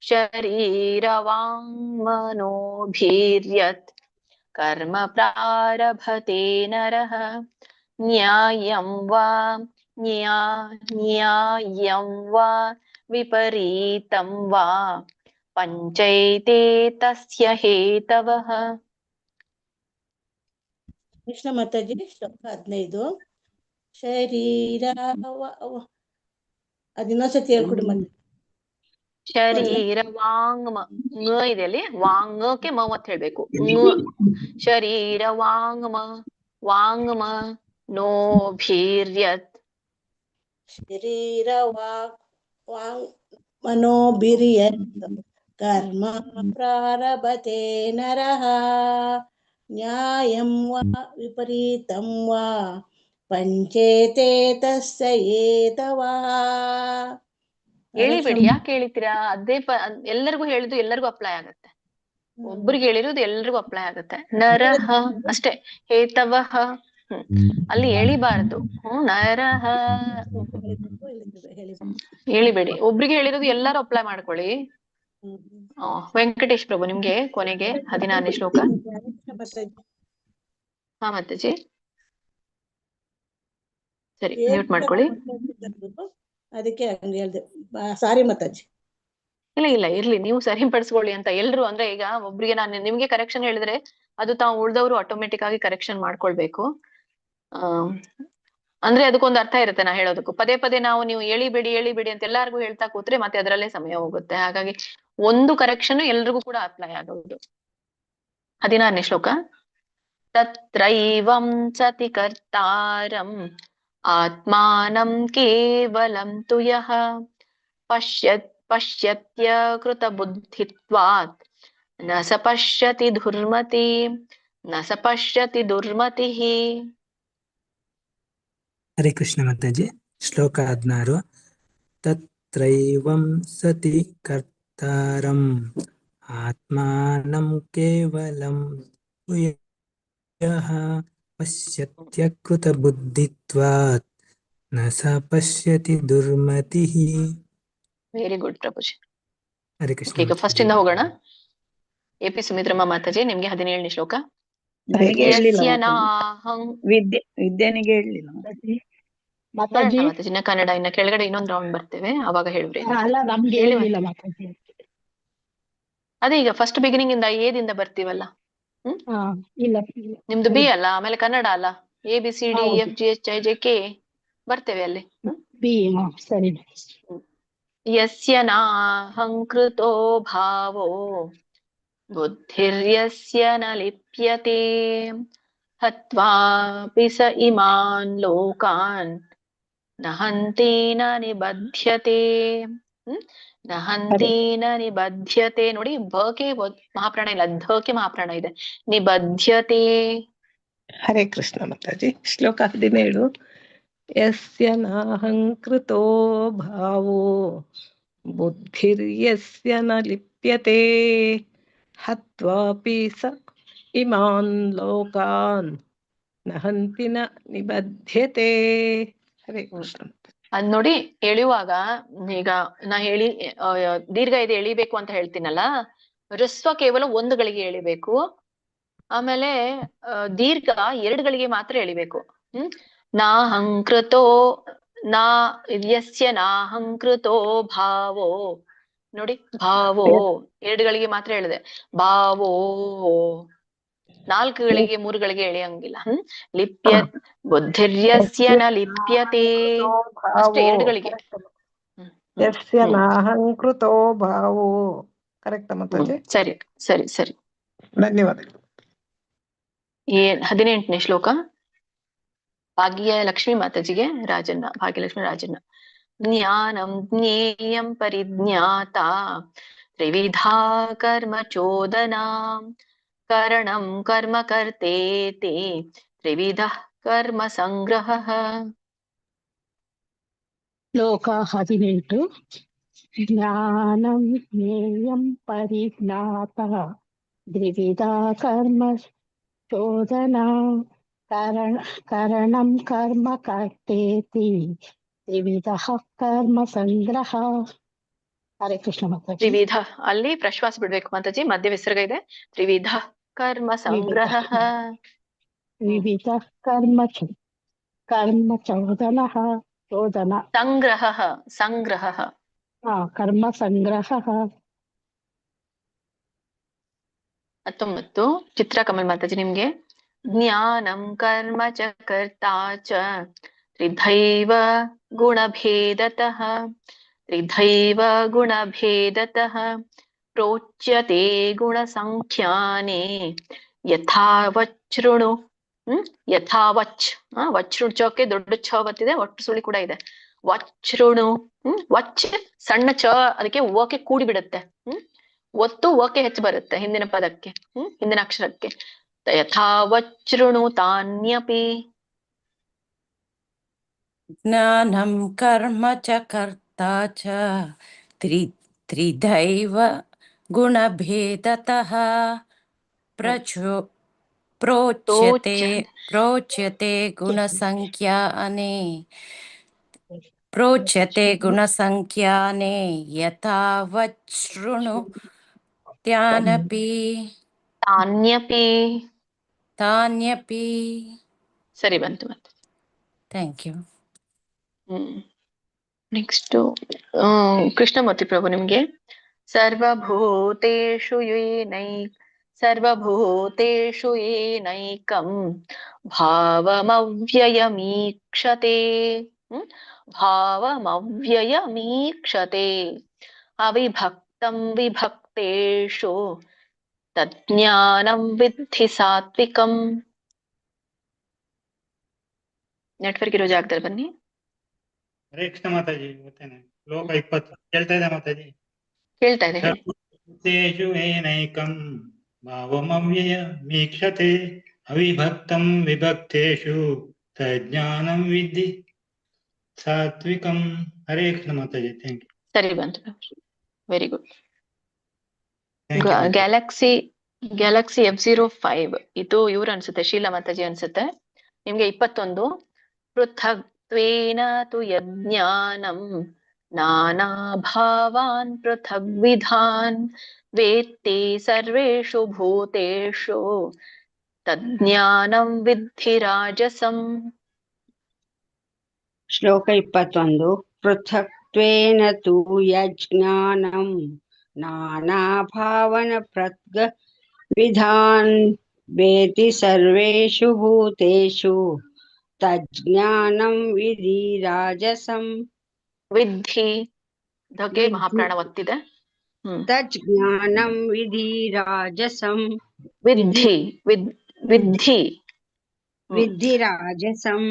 ಶರೀರವಾಂಗ್ ಮನೋಭೀರ್ಯತ್ ಕರ್ಮ ಪ್ರಾರಭತೆ ನರಃ ನ್ಯಾಯಂ ವಾ ವಿಪರೀತಂ ವಾ ಪಂಚೈತೆ ತಸ್ಯ ಹೇತವಃ. ಕೃಷ್ಣ ಮಾತಾಜಿ ಶ್ಲೋಕ 15 ಶರೀರ ಅದಿನ್ನೊಂದ್ಸತಿ ಹೇಳ್ಕೊಡಿ ಮತ್ತೆ. ಶರೀರ ವಾಂಗ್ ಇದೆ ಅಲ್ಲಿ ವಾಂಗಕ್ಕೆ ಮ ಅಂತ ಹೇಳ್ಬೇಕು. ಶರೀರ ವಾಂಗ್ ಮನೋಭೀರ್ಯತ್ ಶರೀರ ವಾಂಗ್ ಮನೋಭಿರ್ಯತ್ ಕರ್ಮ ಪ್ರಾರಭತೆ ನರಃ ನ್ಯಾಯಂ ವಾ ವಿಪರೀತಂ ವಾ ಪಂಚೇತೆ ತಸ್ಯ ಹೇತವಃ. ಹೇಳಿಬಿಡಿ, ಯಾಕೆ ಹೇಳಿತೀರಾ? ಅದೇ ಎಲ್ಲರಿಗೂ ಹೇಳಿದ್ದು ಎಲ್ಲರಿಗೂ ಅಪ್ಲೈ ಆಗತ್ತೆ. ಒಬ್ರಿಗೆ ಹೇಳಿರೋದು ಎಲ್ರಿಗೂ ಅಪ್ಲೈ ಆಗತ್ತೆ. ನರಹ ಅಷ್ಟೇ, ಹೇತವಃ ಅಲ್ಲಿ ಎಳಿಬಾರ್ದು. ನರಹ ಹೇಳಿಬೇಡಿ. ಒಬ್ರಿಗೆ ಹೇಳಿರೋದು ಎಲ್ಲರೂ ಅಪ್ಲೈ ಮಾಡ್ಕೊಳ್ಳಿ. ವೆಂಕಟೇಶ್ ಪ್ರಭು ನಿಮ್ಗೆ ಕೊನೆಗೆ 16ನೇ ಶ್ಲೋಕ. ಹಾ ಮಾತಾಜಿ ಸರಿ, ಮ್ಯೂಟ್ ಮಾಡ್ಕೊಳ್ಳಿ. ಅದಕ್ಕೆ ಹಂಗೆ ಹೇಳ್ದೆ, ಸಾರಿ ಮಾತಾಜಿ. ಇಲ್ಲ ಇರ್ಲಿ, ನೀವು ಸರಿಪಡಿಸ್ಕೊಳ್ಳಿ ಅಂತ ಎಲ್ರು. ಅಂದ್ರೆ ಈಗ ಒಬ್ರಿಗೆ ನಾನು ನಿಮ್ಗೆ ಕರೆಕ್ಷನ್ ಹೇಳಿದ್ರೆ ಅದು ತಾವು ಉಳ್ದವ್ರು ಆಟೋಮೆಟಿಕ್ ಆಗಿ ಕರೆಕ್ಷನ್ ಮಾಡ್ಕೊಳ್ಬೇಕು. ಅಂದ್ರೆ ಅದಕ್ಕೊಂದು ಅರ್ಥ ಇರುತ್ತೆ ನಾ ಹೇಳೋದಕ್ಕೂ. ಪದೇ ಪದೇ ನೀವು ಎಳಿಬೇಡಿ ಅಂತ ಎಲ್ಲಾರ್ಗು ಹೇಳ್ತಾ ಕೂತ್ರೆ ಮತ್ತೆ ಅದರಲ್ಲೇ ಸಮಯ ಹೋಗುತ್ತೆ. ಹಾಗಾಗಿ ಒಂದು ಕರೆಕ್ಷನ್ ಎಲ್ರಿಗೂ ಕೂಡ ಅಪ್ಲೈ ಆಗೋದು. 16ನೇ ಶ್ಲೋಕ. ತತ್ರೈವಂ ಸತಿ ಕರ್ತಾರಂ ಆತ್ಮಾನಂ ಕೇವಲಂ ತು ಯಃ ಪಶ್ಯತ್ಯ ಕೃತ ಬುದ್ಧಿತ್ವಾತ್ ನ ಸ ಪಶ್ಯತಿ ದುರ್ಮತಿಃ. ಹರೇ ಕೃಷ್ಣ ಮಾತಾಜಿ ಶ್ಲೋಕ 16. ತತ್ರೈವಂ ಸತಿ ಕರ್ತಾರಂ ಆತ್ಮಾನಂ ಕೇವಲಂ ಯಃ ಪಶ್ಯತ್ಯ ಕೃತ ಬುದ್ಧಿತ್ವಾತ್ ನ ಸ ಪಶ್ಯತಿ ದುರ್ಮತಿಃ. Very good Prabhuji. ಹರೇ ಕೃಷ್ಣ. ಈಗ ಫಸ್ಟ್ ಇಂದ ಹೋಗೋಣ. ಎಪಿ ಸುಮಿತ್ರಮ್ಮ ಮಾತಾಜಿ ನಿಮ್ಗೆ 17ನೇ ಶ್ಲೋಕ. ವಿದ್ಯಾನಿಗೆ ಹೇಳಲಿಲ್ಲ ಮಾತಾಜಿ ಇನ್ನ ಕನ್ನಡ, ಇನ್ನ ಕೆಳಗಡೆ ಇನ್ನೊಂದು ರೌಂಡ್ ಬರ್ತೇವೆ, ಅವಾಗ ಹೇಳ್ರಿ. ಅದೇ ಈಗ ಫಸ್ಟ್ ಬಿಗಿನಿಂಗ್ ಇಂದ ಏದಿಂದ ಬರ್ತೀವಲ್ಲ. ನಿಮ್ದು ಬಿ ಅಲ್ಲ, ಆಮೇಲೆ ಕನ್ನಡ ಅಲ್ಲ. ABCDEFGHIJK ಬರ್ತೇವೆ ಅಲ್ಲಿ. ಸರಿ. ಯಸ್ಯ ನಾಹಂಕೃತೋ ಭಾವೋ ಬುದ್ಧಿರ್ಯಸ್ಯ ನ ಲಿಪ್ಯತೆ ಹತ್ವಾಪಿ ಸ ಇಮಾನ್ ಲೋಕಾನ್ ನಹಂತಿ ನ ನಿಬಧ್ಯತೆ. ನಹಂತಿ ನ ನಿಬಧ್ಯತೆ ನೋಡಿ, ಭಕ್ಕೆ ಮಹಾಪ್ರಾಣ ಇಲ್ಲ, ಧಕ್ಕೆ ಮಹಾಪ್ರಾಣ ಇದೆ. ನಿಬಧ್ಯತೆ. ಹರೇ ಕೃಷ್ಣ ಮಾತಾಜಿ ಶ್ಲೋಕ 17. ಯಸ್ಯ ನಾಹಂಕೃತೋ ಭಾವೋ ಬುದ್ಧಿರ್ಯಸ್ಯ ನ ಲಿಪ್ಯತೆ ಹತ್ವಾಪಿ ಸ ಇಮಾನ್ ಲೋಕಾನ್ ನಹಂತಿ ನ ನಿಬಧ್ಯತೆ. ಹರೇ ಕೃಷ್ಣ. ಅದ್ ನೋಡಿ, ಎಳೆಯುವಾಗ ಈಗ ನಾ ದೀರ್ಘ ಇದೆ ಎಳಿಬೇಕು ಅಂತ ಹೇಳ್ತೀನಲ್ಲ, ಹ್ರಸ್ವ ಕೇವಲ 1 ಗಳಿಗೆ ಎಳಿಬೇಕು. ಆಮೇಲೆ ದೀರ್ಘ 2 ಗಳಿಗೆ ಮಾತ್ರ ಎಳಿಬೇಕು. ನಾಹಂಕೃತೋ ಯಸ್ಯ ನಾಹಂಕೃತೋ ಭಾವೋ ನೋಡಿ, ಭಾವೋ 2 ಗಳಿಗೆ ಮಾತ್ರ ಹೇಳಿದೆ. ಭಾವೋ 4 ಗಳಿಗೆ 3 ಗಳಿಗೆ ಎಳೆಯಂಗಿಲ್ಲ. ಬುದ್ಧಿರ್ಯಸ್ಯ ನ ಲಿಪ್ಯತೆ ಅಷ್ಟೇ 2 ಗಳಿಗೆ. ಯಸ್ಯ ನಾಹಂಕೃತೋ ಭಾವೋ. ಕರೆಕ್ಟ್ ಮಾತಾಜಿ? ಸರಿ ಸರಿ ಸರಿ, ಧನ್ಯವಾದಗಳು. 18ನೇ ಶ್ಲೋಕ. ಭಾಗ್ಯಲಕ್ಷ್ಮಿ ಮಾತಾಜಿಗೆ ರಾಜಣ್ಣ, ಭಾಗ್ಯಲಕ್ಷ್ಮಿ ರಾಜಣ್ಣ. ಜ್ಞಾನಂ ಜ್ಞೇಯಂ ಪರಿಜ್ಞಾತ ತ್ರಿವಿಧಾ ಕರ್ಮ ಚೋದನಾ ಕರಣಂ ಕರ್ಮ ಕರ್ತೇತಿ ತ್ರಿವಿಧ ಕರ್ಮ ಸಂಗ್ರಹ. ಶ್ಲೋಕ 18. ಜ್ಞಾನಂ ಜ್ಞೇಯಂ ಪರಿಜ್ಞಾತ ತ್ರಿವಿಧ ಕರ್ಮ चोदना कारणं कर्म कर्तेति त्रिविधः कर्म संग्रह. ಹರೇ ಕೃಷ್ಣ ಮಾತಾಜಿ. ತ್ರಿವಿಧ ಅಲ್ಲಿ ಪ್ರಶ್ವಾಸ ಬಿಡ್ಬೇಕು ಮಾತಾಜಿ, ಮಧ್ಯ ವಿಸರ್ಗ ಇದೆ. ತ್ರಿವಿಧ ಕರ್ಮ ಸಂಗ್ರಹ. ವಿವಿಧ ಕರ್ಮ ಚೋದನ ಸಂಗ್ರಹ ಸಂಗ್ರಹ. ಕರ್ಮ ಸಂಗ್ರಹ. 19 ಚಿತ್ರ ಕಮಲ್ ಮಾತಾಜಿ ನಿಮ್ಗೆ. ಜ್ಞಾನಂ ಕರ್ಮ ಚ ಕರ್ತಾ ಚ ತ್ರಿಧೈವ ಗುಣಭೇದತಃ ತ್ರಿಧೈವ ಗುಣಭೇದತಃ ಪ್ರೋಚ್ಯತೆ ಗುಣಸಂಖ್ಯಾನೇ ಯಥಾವಚ್ಛೃಣು. ಯಥಾವಚ್ ವಚ್ಛೃಣೋಕೆ ದೊಡ್ಡ ಛ ಬರ್ತಿದೆ, ಒಟ್ಟು ಸುಳಿ ಕೂಡ ಇದೆ. ವಚ್ಛೃಣು. ವಚ್ ಸಣ್ಣ ಚ, ಅದಕ್ಕೆ ಓಕೆ ಕೂಡಿ ಬಿಡುತ್ತೆ. ಒತ್ತು ಓಕೆ ಹೆಚ್ಚು ಬರುತ್ತೆ ಹಿಂದಿನ ಪದಕ್ಕೆ, ಹಿಂದಿನ ಅಕ್ಷರಕ್ಕೆ. ಯಥಾವಚ್ಛೃಣು ತಾನ್ಯಪಿ. ಜ್ಞಾನಂ ಕರ್ಮ ಚ ಕರ್ತಾ ಚ ತ್ರಿಧೈವ ಗುಣಭೇದತಃ ಪ್ರೋಚ್ಯತೆ ಗುಣಸಂಖ್ಯಾನೇ ಯಥಾವಚ್ಛೃಣು ತಾನ್ಯಪಿ. ಸರಿ ಬಂತು ಮತ್ತೆ. Thank you. Next Krishnamurthy Prabhu ನಿಮ್ಗೆ. ಸರ್ವಭೂತೇಷು ಏನೈಕಂ ಭಾವಮವ್ಯಯಮೀಕ್ಷತೆ. ಭಾವಮವ್ಯಯಮೀಕ್ಷತೆ ಅವಿಭಕ್ತಂ ವಿಭಕ್ತೇಷು ತಜ್ಞಾನಂ ವಿದ್ಧಿ ಸಾತ್ವಿಕಂ. ನೆಟ್ವರ್ಕ್ ಇರೋ ಜಾಗದಲ್ಲಿ ಬನ್ನಿ. ಹರೇ ಕೃಷ್ಣ ಮಾತಾಜಿ. ಗೊತ್ತೇನೆ ಶ್ಲೋಕ 20 ಕೇಳ್ತಾ ಇದೆ ಮಾತಾಜಿ. ಕೇಳ್ತಾ ಇದೆ. ಸರ್ವಭೂತೇಷು ಏನೈಕಂ ಭಾವಮವ್ಯಯಮೀಕ್ಷತೆ ಅವಿಭಕ್ತಂ ವಿಭಕ್ತೇಷು ತಜ್ಞಾನಂ ವಿದ್ಧಿ ಸಾತ್ವಿಕಂ. ಹರೇ ಕೃಷ್ಣ ಮಾತಾಜಿ. Thank you. ಸರಿ ಬಂತು, ವೆರಿ ಗುಡ್. ಗ್ಯಾಲಕ್ಸಿ F05 ಇದು ಇವ್ರು ಅನ್ಸುತ್ತೆ, ಶೀಲಾ ಮಾತಾಜಿ ಅನ್ಸುತ್ತೆ. ನಿಮ್ಗೆ 21 ಪೃಥಗ್ತ್ವೇನ ತು ಯಜ್ಞಾನಂ ನಾನಾ ಭಾವಾನ್ ಪೃಥಗ್ವಿಧಾನ್ ವೇತ್ತಿ ಸರ್ವೇಷು ಭೂತೇಷು ತಜ್ಞಾನಂ ವಿದ್ಧಿ ರಾಜಸಂ. ಶ್ಲೋಕ 21 ಪೃಥಕ್ತ್ವೇನ ತು ಯಜ್ಞಾನಂ ನಾನಾ ಭಾವನ ಪೃಥಗ್ವಿಧಾನ್ ವೇತ್ತಿ ಸರ್ವೇಷು ಭೂತೇಷು ತಜ್ಞಾನಂ ವಿಧಿ ರಾಜಸಂ. ವಿದ್ಧಿ ಧಗೆ ಮಹಾಪ್ರಾಣ ಒತ್ತಿದೆ. ತಜ್ಞಾನಂ ವಿಧಿ ರಾಜಸಂ. ವಿದ್ಧಿ ರಾಜಸಂ.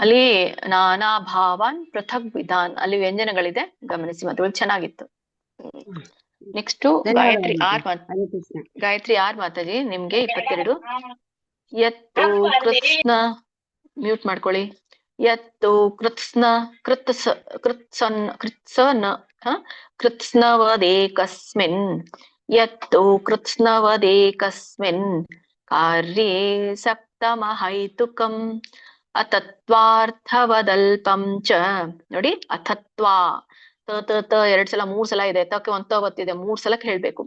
ಅಲ್ಲಿ ನಾನಾ ಭಾವಾನ್ ಪೃಥಕ್ ವಿಧಾನ್, ಅಲ್ಲಿ ವ್ಯಂಜನಗಳಿದೆ, ಗಮನಿಸಿ ಮಾತುಗಳು ಚೆನ್ನಾಗಿತ್ತು. ನೆಕ್ಸ್ಟ್ ಗಾಯತ್ರಿ ಆರ್ ಮಾತಾಜಿ ನಿಮ್ಗೆ 22 ಯತ್ತು ಕೃತ್ಸ್ನ, ಮ್ಯೂಟ್ ಮಾಡ್ಕೊಳ್ಳಿ. ಯತ್ತು ಕೃತ್ಸ್ನವದೇಕಸ್ಮಿನ್ ಯತ್ತು ಕೃತ್ಸ್ನವದೇಕಸ್ಮಿನ್ ಕಾರ್ಯೇ ಸಪ್ತಮಹೈತುಕಂ ಅತತ್ವಾರ್ಥವದಲ್ಪಂ ಚ. ನೋಡಿ, ಅಥತ್ವಾ ತ 2 ಸಲ 3 ಸಲ ಇದೆ, ತಕ್ಕೆ ಒಂದು ಒತ್ತಿದೆ, 3 ಸಲಕ್ಕೆ ಹೇಳ್ಬೇಕು.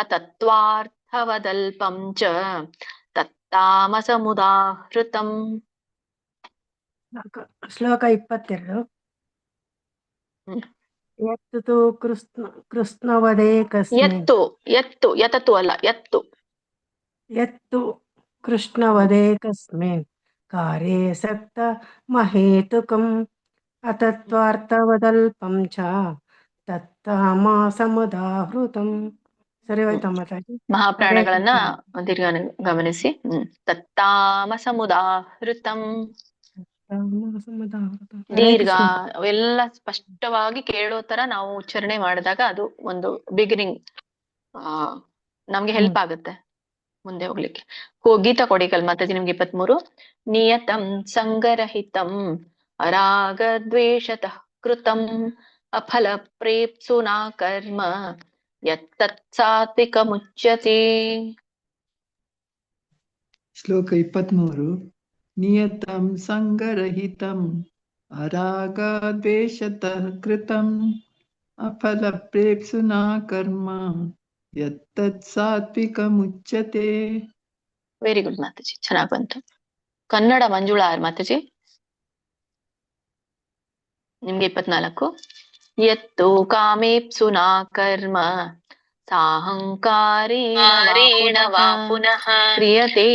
ಅತತ್ವಾರ್ಥವದಲ್ಪಂ ಚ ತತ್ತಾಮಸಮುದಾಹೃತಂ. ಶ್ಲೋಕ 22 ಯತ್ತು ಕೃಷ್ಣವದೇಕಸ್ಮಿನ್. ಯತತು ಅಲ್ಲ, ಯತ್ತು ಕೃಷ್ಣವದೇಕಸ್ಮಿನ್ ಕಾರ್ಯೇ ಸಕ್ತ ಮಹೇತುಕಂ ಅತತ್ವಾರ್ಥವದಲ್ಪಂ ಚ ತತ್ತಾಮಸಮುದಾಹೃತಂ. ಸರಿ ಹೋಯ್ತಾ ಮಾತಾಡಿ? ಮಹಾಪ್ರಾಣಗಳನ್ನ ದೀರ್ಘ ಗಮನಿಸಿ. ತತ್ತಾಮಸಮುದಾಹೃತಂ. ದೀರ್ಘ ಅವೆಲ್ಲ ಸ್ಪಷ್ಟವಾಗಿ ಕೇಳೋ ತರ ನಾವು ಉಚ್ಚಾರಣೆ ಮಾಡಿದಾಗ ಅದು ಒಂದು ಬಿಗಿನಿಂಗ್ ನಮ್ಗೆ ಹೆಲ್ಪ್ ಆಗುತ್ತೆ ಮುಂದೆ ಹೋಗ್ಲಿಕ್ಕೆ. ಗೀತಾ ಕೊಡಿಕಲ್ ಮಾತಾಜಿ ನಿಮ್ಗೆ 23 ನಿಯತಂ ಸಂಗರಹಿತಂ ಅರಾಗ ದ್ವೇಷತಃ ಕೃತಂ ಅಫಲ ಪ್ರೇಪ್ಸುನಾ ಕರ್ಮ ಯತ್ತತ್ ಸಾತ್ವಿಕಮುಚ್ಯತೆ. ಶ್ಲೋಕ 23 ನಿಯತಂ ಸಂಗರಹಿತಂ ಅರಾಗದ್ವೇಷತಃ ಕೃತಂ ಅಫಲ ಪ್ರೇಪ್ಸುನಾ ಕರ್ಮ ಯತ್ತತ್ ಸಾತ್ವಿಕಮುಚ್ಯತೆ. ವೆರಿ ಗುಡ್ ಮಾತಾಜಿ, ಚೆನ್ನಾಗ್ ಬಂತು. ಕನ್ನಡ ಮಂಜುಳಾ ಮಾತಾಜಿ ನಿಮ್ಗೆ 24 ಯತ್ತು ಕಾಮೇಪ್ಸುನಾ ಕರ್ಮ ಸಾಹಂಕಾರೇಣ ವಾ ಪುನಃ ಕ್ರಿಯತೆ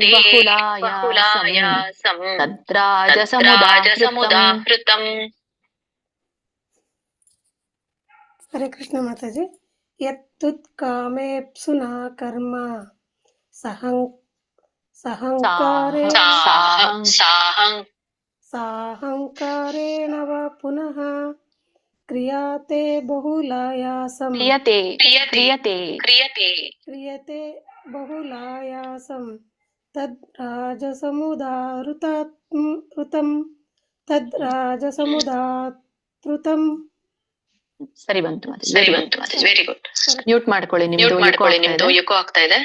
ಬಹುಲಾಯಾಸಂ ತದ್ರಾಜಸಮುದಾಹೃತಂ. ಹರೇ ಕೃಷ್ಣ ಮಾತಾಜಿ. ಯತ್ತುತ್ ಕಾಮೇಪ್ಸುನಾ ಕರ್ಮ ಸಾಹಂಕಾರೇಣ ವಾ ಪುನಃ ಕ್ರಿಯತೆ ಬಹುಲಾಯಾಸಂ ತದ್ರಾಜಸಮುದಾಹೃತಂ. ಸರಿ ಬಂತು ಮಾತಾಜಿ, ವೆರಿ ಗುಡ್. ಮ್ಯೂಟ್ ಮಾಡ್ಕೊಳ್ಳಿ, ನಿಮ್ದು ಎಕೋ ಆಗ್ತಾ ಇದೆ.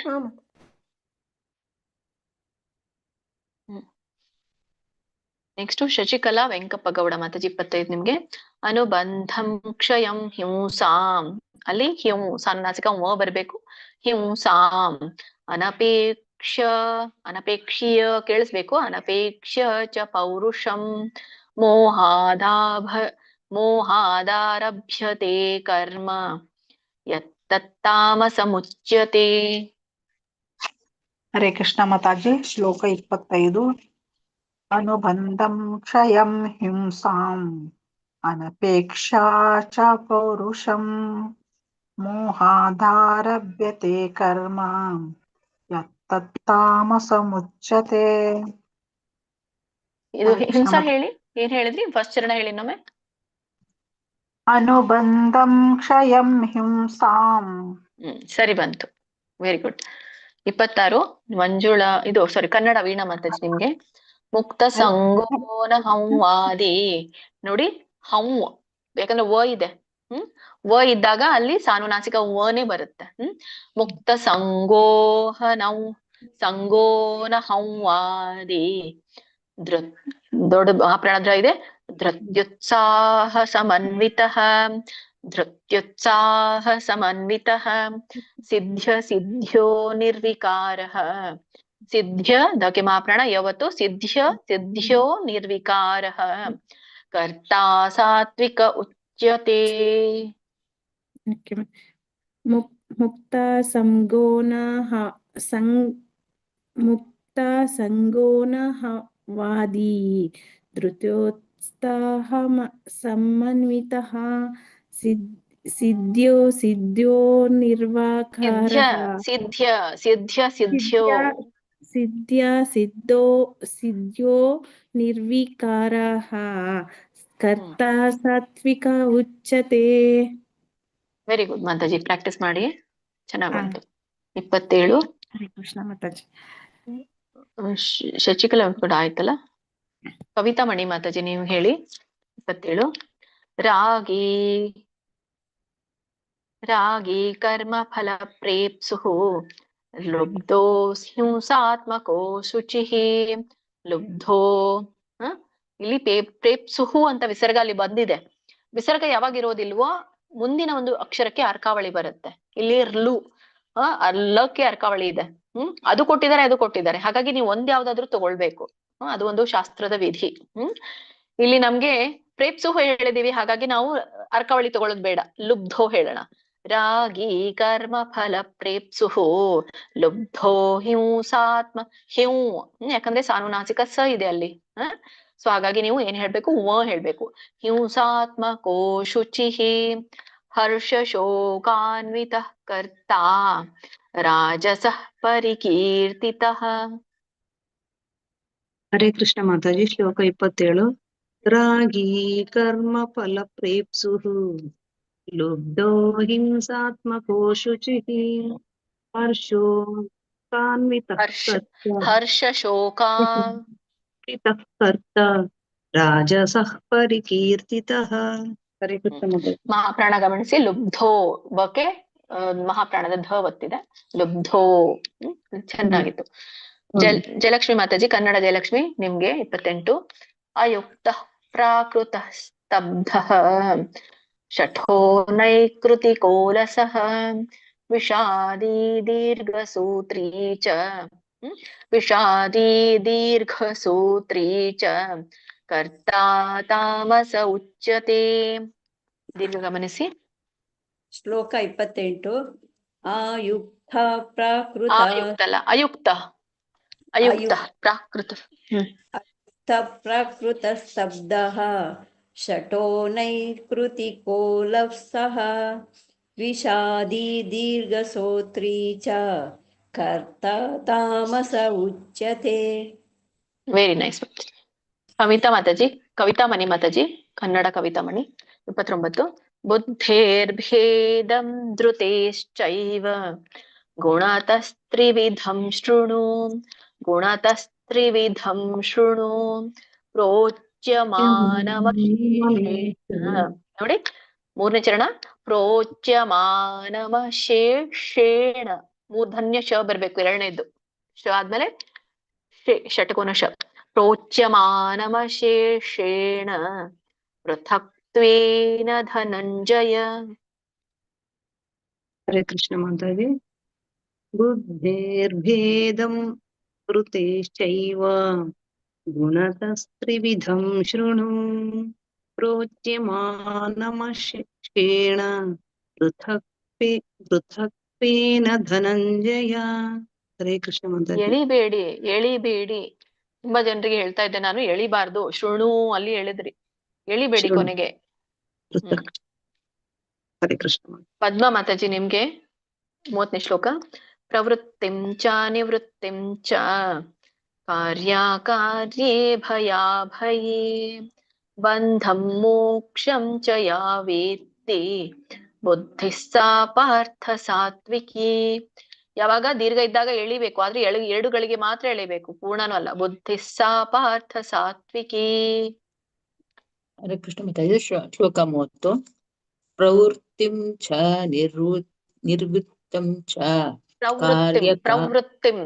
ನೆಕ್ಸ್ಟ್ ಶಶಿಕಲಾ ವೆಂಕಪ್ಪಗೌಡ ಮಾತಾಜಿ 25 ನಿಮ್ಗೆ. ಅನುಬಂಧಂ ಕ್ಷಯಂ ಹಿಂಸಾಂ, ಅಲ್ಲಿ ಸಾನುನಾಸಿಕ ವ ಬರ್ಬೇಕು. ಹಿಂಸಾಂ ಅನಪೇಕ್ಷೀಯ ಕೇಳಿಸ್ಬೇಕು. ಅನಪೇಕ್ಷ್ಯ ಚ ಪೌರುಷಂ ಮೋಹಾದಾರಭ್ಯತೆ ಕರ್ಮ ಯತ್ತತ್ತಾಮಸಮುಚ್ಯತೆ. ಹರೇ ಕೃಷ್ಣ ಮಾತಾಜಿ. ಶ್ಲೋಕ 25 ಅನುಬಂಧಂ ಕ್ಷಯಂ ಹಿಂಸಾಂ ಅನಪೇಕ್ಷಾ ಚ ಪೌರುಷಂ ಮೋಹಾದಾರಭ್ಯತೆ ಕರ್ಮ ಯತ್ತತ್ತಾಮಸಮುಚ್ಯತೆ. ಇದು ಹಿಂಸಾ ಹೇಳಿ, ಏನ್ ಹೇಳಿದ್ರಿ? ಫಸ್ಟ್ ಚರಣ ಹೇಳಿ ಇನ್ನೊಮ್ಮೆ. ಅನುಬಂಧಂ ಕ್ಷಯಂ ಹಿಂಸಾಂ. ಸರಿ ಬಂತು, ವೆರಿ ಗುಡ್. 26 ಮಂಜುಳಾ, ಇದು ಸಾರಿ ಕನ್ನಡ ವೀಣಾ ಮಾತಾಜಿ ನಿಮ್ಗೆ. ಮುಕ್ತ ಸಂಗೋನ ಹಂವಾದಿ, ನೋಡಿ ಯಾಕಂದ್ರೆ ವ ಇದೆ. ವ ಇದ್ದಾಗ ಅಲ್ಲಿ ಸಾನುನಾಸಿಕ ವನೇ ಬರುತ್ತೆ. ಮುಕ್ತ ಸಂಗೋನ ಹಂವಾದಿ. ದೊಡ್ಡ ಮಹಾಪ್ರಾಣದ್ರ ಇದೆ. ಧೃತ್ಯುತ್ಸಾಹ ಸಮನ್ವಿತಃ ಸಿದ್ಧ್ಯೋ ನಿರ್ವಿಕಾರಃ. ಸಿದ್ಧ್ಯ ದಕ್ಕೆ ಮಹಾಪ್ರಾಣ ಯಾವತ್ತು ಸಿದ್ಧ್ಯ ನಿರ್ವಿಕಾರಃ ಕರ್ತಾ ಸಾತ್ವಿಕ ಉಚ್ಯತೆ. ಮುಕ್ತ ಸಂಗೋನ ವಾದಿ ಧೃತ್ಯೋತ್ಸಾಹ ಸಮನ್ವಿತಃ ಸಿದ್ಧ್ಯೋ ನಿರ್ವಿಕಾರಃ. ಸಿದ್ಧ್ಯೋ ನಿರ್ವಿಕಾರಃ ಕರ್ತಾ ಸಾತ್ವಿಕ ಉಚ್ಯತೆ. ವೆರಿ ಗುಡ್ ಮಾತಾಜಿ, ಪ್ರಾಕ್ಟೀಸ್ ಮಾಡಿ, ಚೆನ್ನಾಗ್ ಬಂತು. 27 ಹರೇ ಕೃಷ್ಣ ಮಾತಾಜಿ. ಶಶಿಕಲಾ ಕೂಡ ಆಯ್ತಲ್ಲ. ಕವಿತಾ ಮಣಿ ಮಾತಾಜಿ ನೀವು ಹೇಳಿ 27 ರಾಗಿ ಕರ್ಮ ಫಲ ಪ್ರೇಪ್ಸುಃ ಲುಬ್ಧೋ ಹಿಂಸಾತ್ಮಕೋ ಶುಚಿಃ. ಲುಬ್ಧೋ ಇಲ್ಲಿ ಪ್ರೇಪ್ಸುಹು ಅಂತ ವಿಸರ್ಗ ಅಲ್ಲಿ ಬಂದಿದೆ. ವಿಸರ್ಗ ಯಾವಾಗ ಇರೋದಿಲ್ವೋ ಮುಂದಿನ ಒಂದು ಅಕ್ಷರಕ್ಕೆ ಅರ್ಕಾವಳಿ ಬರುತ್ತೆ. ಇಲ್ಲಿ ಲು ಲಕ್ಕೆ ಅರ್ಕಾವಳಿ ಇದೆ. ಅದು ಕೊಟ್ಟಿದ್ದಾರೆ. ಹಾಗಾಗಿ ನೀವು ಒಂದ್ ಯಾವ್ದಾದ್ರು ತಗೊಳ್ಬೇಕು. ಅದು ಒಂದು ಶಾಸ್ತ್ರದ ವಿಧಿ. ಇಲ್ಲಿ ನಮ್ಗೆ ಪ್ರೇಪ್ಸುಹು ಹೇಳಿದೀವಿ, ಹಾಗಾಗಿ ನಾವು ಅರ್ಕಾವಳಿ ತಗೊಳ್ಳೋದು ಬೇಡ, ಲುಬ್ಧೋ ಹೇಳೋಣ. ರಾಗಿ ಕರ್ಮ ಫಲ ಪ್ರೇಪ್ಸುಹು ಲುಬ್ಧೋ ಹಿಂಸಾತ್ಮ ಯಾಕಂದ್ರೆ ಸಾನುನಾಸಿಕ ಸ ಇದೆ ಅಲ್ಲಿ. ಸೊ ಹಾಗಾಗಿ ನೀವು ಏನ್ ಹೇಳ್ಬೇಕು? ವ ಹೇಳ್ಬೇಕು. ಹಿಂಸಾತ್ಮಕೋ ಶುಚಿಃ ಹರ್ಷ ಶೋಕಾನ್ವಿತ ಕರ್ತಾ ರಾಜಸಃ ಪರಿಕೀರ್ತಿತಃ. ಹರೇ ಕೃಷ್ಣ ಮಾತಾಜಿ. ಶ್ಲೋಕ 27 ರಾಗಿ ಕರ್ಮ ಫಲ ಪ್ರೇಪ್ಸುಃ ಲುಬ್ಧೋ ಹಿಂಸಾತ್ಮಕೋ ಶುಚಿಃ ಹರ್ಷೋ ಹರ್ಷ ಶೋಕಾ ಕರ್ತ ರಾಜಸಃ ಪರಿಕೀರ್ತಿತಃ. ಹರೇ ಕೃಷ್ಣ ಮಾತಾಜಿ. ಮಹಾಪ್ರಾಣ ಗಮನಿಸಿ, ಲುಬ್ಧೋ ಬಕ್ಕೆ ಮಹಾಪ್ರಾಣದ ಧ ಒತ್ತಿದೆ. ಲುಬ್ಧೋ ಚೆನ್ನಾಗಿತ್ತು. ಜಯಲಕ್ಷ್ಮಿ ಮಾತಾಜಿ, ಕನ್ನಡ ಜಯಲಕ್ಷ್ಮಿ ನಿಮ್ಗೆ 28. ಅಯುಕ್ತ ಪ್ರಾಕೃತ ಸ್ತಬ್ಧ ಶಠೋ ನೈಕೃತಿಕೋಲಸಃ ವಿಷಾದಿ ದೀರ್ಘಸೂತ್ರೀ ಚ ವಿಷಾದಿ ದೀರ್ಘಸೂತ್ರೀ ಚ ಕರ್ತಾ ತಾಮಸ ಉಚ್ಯತೆ. ದೀರ್ಘ ಗಮನಿಸಿ. ಶ್ಲೋಕ 28. ಆಯುಕ್ತ ಪ್ರಾಕೃತ ಆಯುಕ್ತ ಅಲ್ಲ, ಅಯುಕ್ತ ಅಯುಕ್ತ ಪ್ರಾಕೃತ ಅಯುಕ್ತ ಪ್ರಾಕೃತ ಸ್ತಬ್ಧಃ ಶಠೋ ನೈಕೃತಿಕೋಲಸಃ ವಿಷಾದಿ ದೀರ್ಘಸೂತ್ರೀ ಚ ಕರ್ತಾ ತಾಮಸ ಉಚ್ಯತೆ. Very nice. ಕವಿತಾ ಮಾತಾಜಿ, ಕವಿತಾ ಮಣಿ ಮಾತಾಜಿ, ಕನ್ನಡ ಕವಿತಾ ಮಣಿ 29. ಬುದ್ಧೇರ್ಭೇದಂ ಧೃತೇಶ್ಚೈವ ಗುಣತಸ್ತ್ರಿವಿಧಂ ಶೃಣು ಗುಣತಸ್ತ್ರಿವಿಧಂ ಶೃಣು ಪ್ರೋಚ್ಯಮಾನಮಶೇಷೇಣ. ನೋಡಿ, 3ನೇ ಚರಣ ಪ್ರೋಚ್ಯಮಾನಮಶೇಷೇಣ. ಮೂರ್ಧನ್ಯ ಶ ಬರ್ಬೇಕು, 2ನೇದ್ದು ಶ ಆದ್ಮೇಲೆ ಷಟ್ಕೋನ ಶ. ಪ್ರೋಚ್ಯಮಾನಮಶೇಷೇಣ ಪೃಥಕ್ತ್ವೇನ ಧನಂಜಯ. ಹರೇ ಕೃಷ್ಣ ಮಾತಾಜಿ. ಬುದ್ಧೇರ್ಭೇದಂ ಋತೇಶ್ಚೈವ ಗುಣತಸ್ತ್ರಿವಿಧಂ ಶೃಣು ಪ್ರೋಚ್ಯಮಾನಮಶೇಷೇಣ ಪೃಥಕ್ತ್ವೇನ ಧನಂಜಯ. ಹರೇ ಕೃಷ್ಣ ಮಾತಾಜಿ. ಎಳಿಬೇಡಿ, ಎಳಿಬೇಡಿ. ತುಂಬಾ ಜನರಿಗೆ ಹೇಳ್ತಾ ಇದ್ದೆ ನಾನು, ಎಳಿಬಾರ್ದು. ಶೃಣು ಅಲ್ಲಿ ಹೇಳಿದ್ರಿ, ಎಳಿಬೇಡಿ ಕೊನೆಗೆ. ಹರೇ ಕೃಷ್ಣ. ಪದ್ಮ ಮಾತಾಜಿ ನಿಮ್ಗೆ 30ನೇ ಶ್ಲೋಕ. ಪ್ರವೃತ್ತಿಂ ಚ ನಿವೃತ್ತಿಂ ಚ ಕಾರ್ಯೇ ಭಯಾಭಯೇ ಬಂಧಂ ಮೋಕ್ಷಂ ಚ ಯಾ ವೇತ್ತಿ ಬುದ್ಧಿ ಸಾ ಪಾರ್ಥ ಸಾತ್ವಿಕಿ. ಯಾವಾಗ ದೀರ್ಘ ಇದ್ದಾಗ ಎಳಿಬೇಕು, ಆದ್ರೆ 2 ಗಳಿಗೆ ಮಾತ್ರ ಎಳಿಬೇಕು, ಪೂರ್ಣನೂ ಅಲ್ಲ. ಬುದ್ಧಿ ಸಾ ಪಾರ್ಥ ಸಾತ್ವಿಕಿ. ಹರೇ ಕೃಷ್ಣ ಮಾತಾಜಿ. ಶ್ಲೋಕ 30. ಪ್ರವೃತ್ತಿಂ ಚ ನಿರ್ವೃತ್ತಂ ಚ ಪ್ರವೃತ್ತಿಂ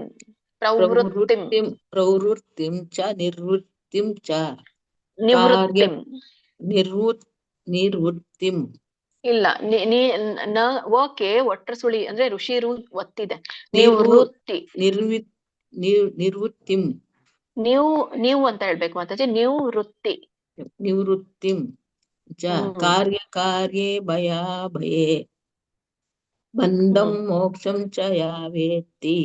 ಚ ನಿರ್ವೃತ್ತಿಂ ಚ ನಿರ್ವೃತ್ತಿಂ ಇಲ್ಲ, ಓಕೆ, ಒಟ್ರ ಸುಳಿ ಅಂದ್ರೆ ಋಷಿ ರು ಒತ್ತಿದೆ. ನಿವೃತ್ತಿ ನಿರ್ವೃತ್ತಿಂ ನೀವು ಅಂತ ಹೇಳ್ಬೇಕು ಮಾತಾಜಿ. ನಿವೃತ್ತಿಂ ಚ ಕಾರ್ಯೇ ಭಯಾಭಯೇ ಬಂಧಂ ಮೋಕ್ಷಂ ಚ ಯಾ ವೇತ್ತಿ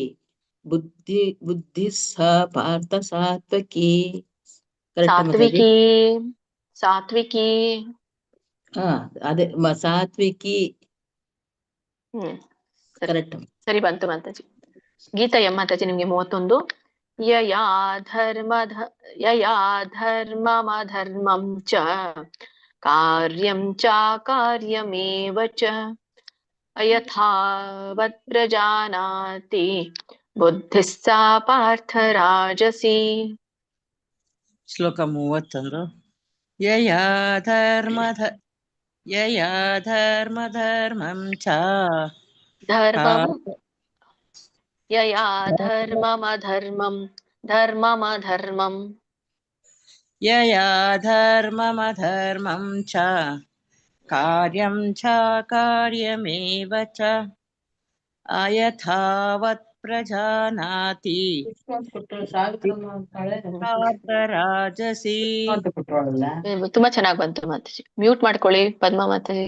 ಬುದ್ಧಿ ಸ ಪಾರ್ಥ ಸಾತ್ವಿಕಿ. ಸಾತ್ವಿಕಿ. ಅದೇ ಸಾತ್ವಿಕಿ. ಕರೆಕ್ಟ್. ಸರಿ ಬಂತು ಮಾತಾಜಿ. ಗೀತಾ ಎಂ ಮಾತಾಜಿ ನಿಮ್ಗೆ 31. ಯಯಾ ಧರ್ಮಮಧರ್ಮಂ ಚ ಕಾರ್ಯಂ ಚ ಕಾರ್ಯಮೇವ ಚ ಅಯಥಾವತ್ ಪ್ರಜಾನಾತಿ ಬುದ್ಧಿಃ ಸಾ ಪಾರ್ಥ ರಾಜಸಿ. ಶ್ಲೋಕ 31. ಯಯಾ ಧರ್ಮಧರ್ಮಂ ಚ ಯಯಾ ಧರ್ಮಮಧರ್ಮಂ ಯಯಾ ಧರ್ಮಮಧರ್ಮಂ ಚ ಕಾರ್ಯಂ ಚ ಕಾರ್ಯಮೇವ ಚ ಅಯಥಾವತ್ ಪ್ರಜಾನಾತಿ ರಾಜಸಿ. ತುಂಬಾ ಚೆನ್ನಾಗ್ ಬಂತು ಮಾತಾಜಿ. ಮ್ಯೂಟ್ ಮಾಡ್ಕೊಳ್ಳಿ ಪದ್ಮ ಮಾತಾಜಿ.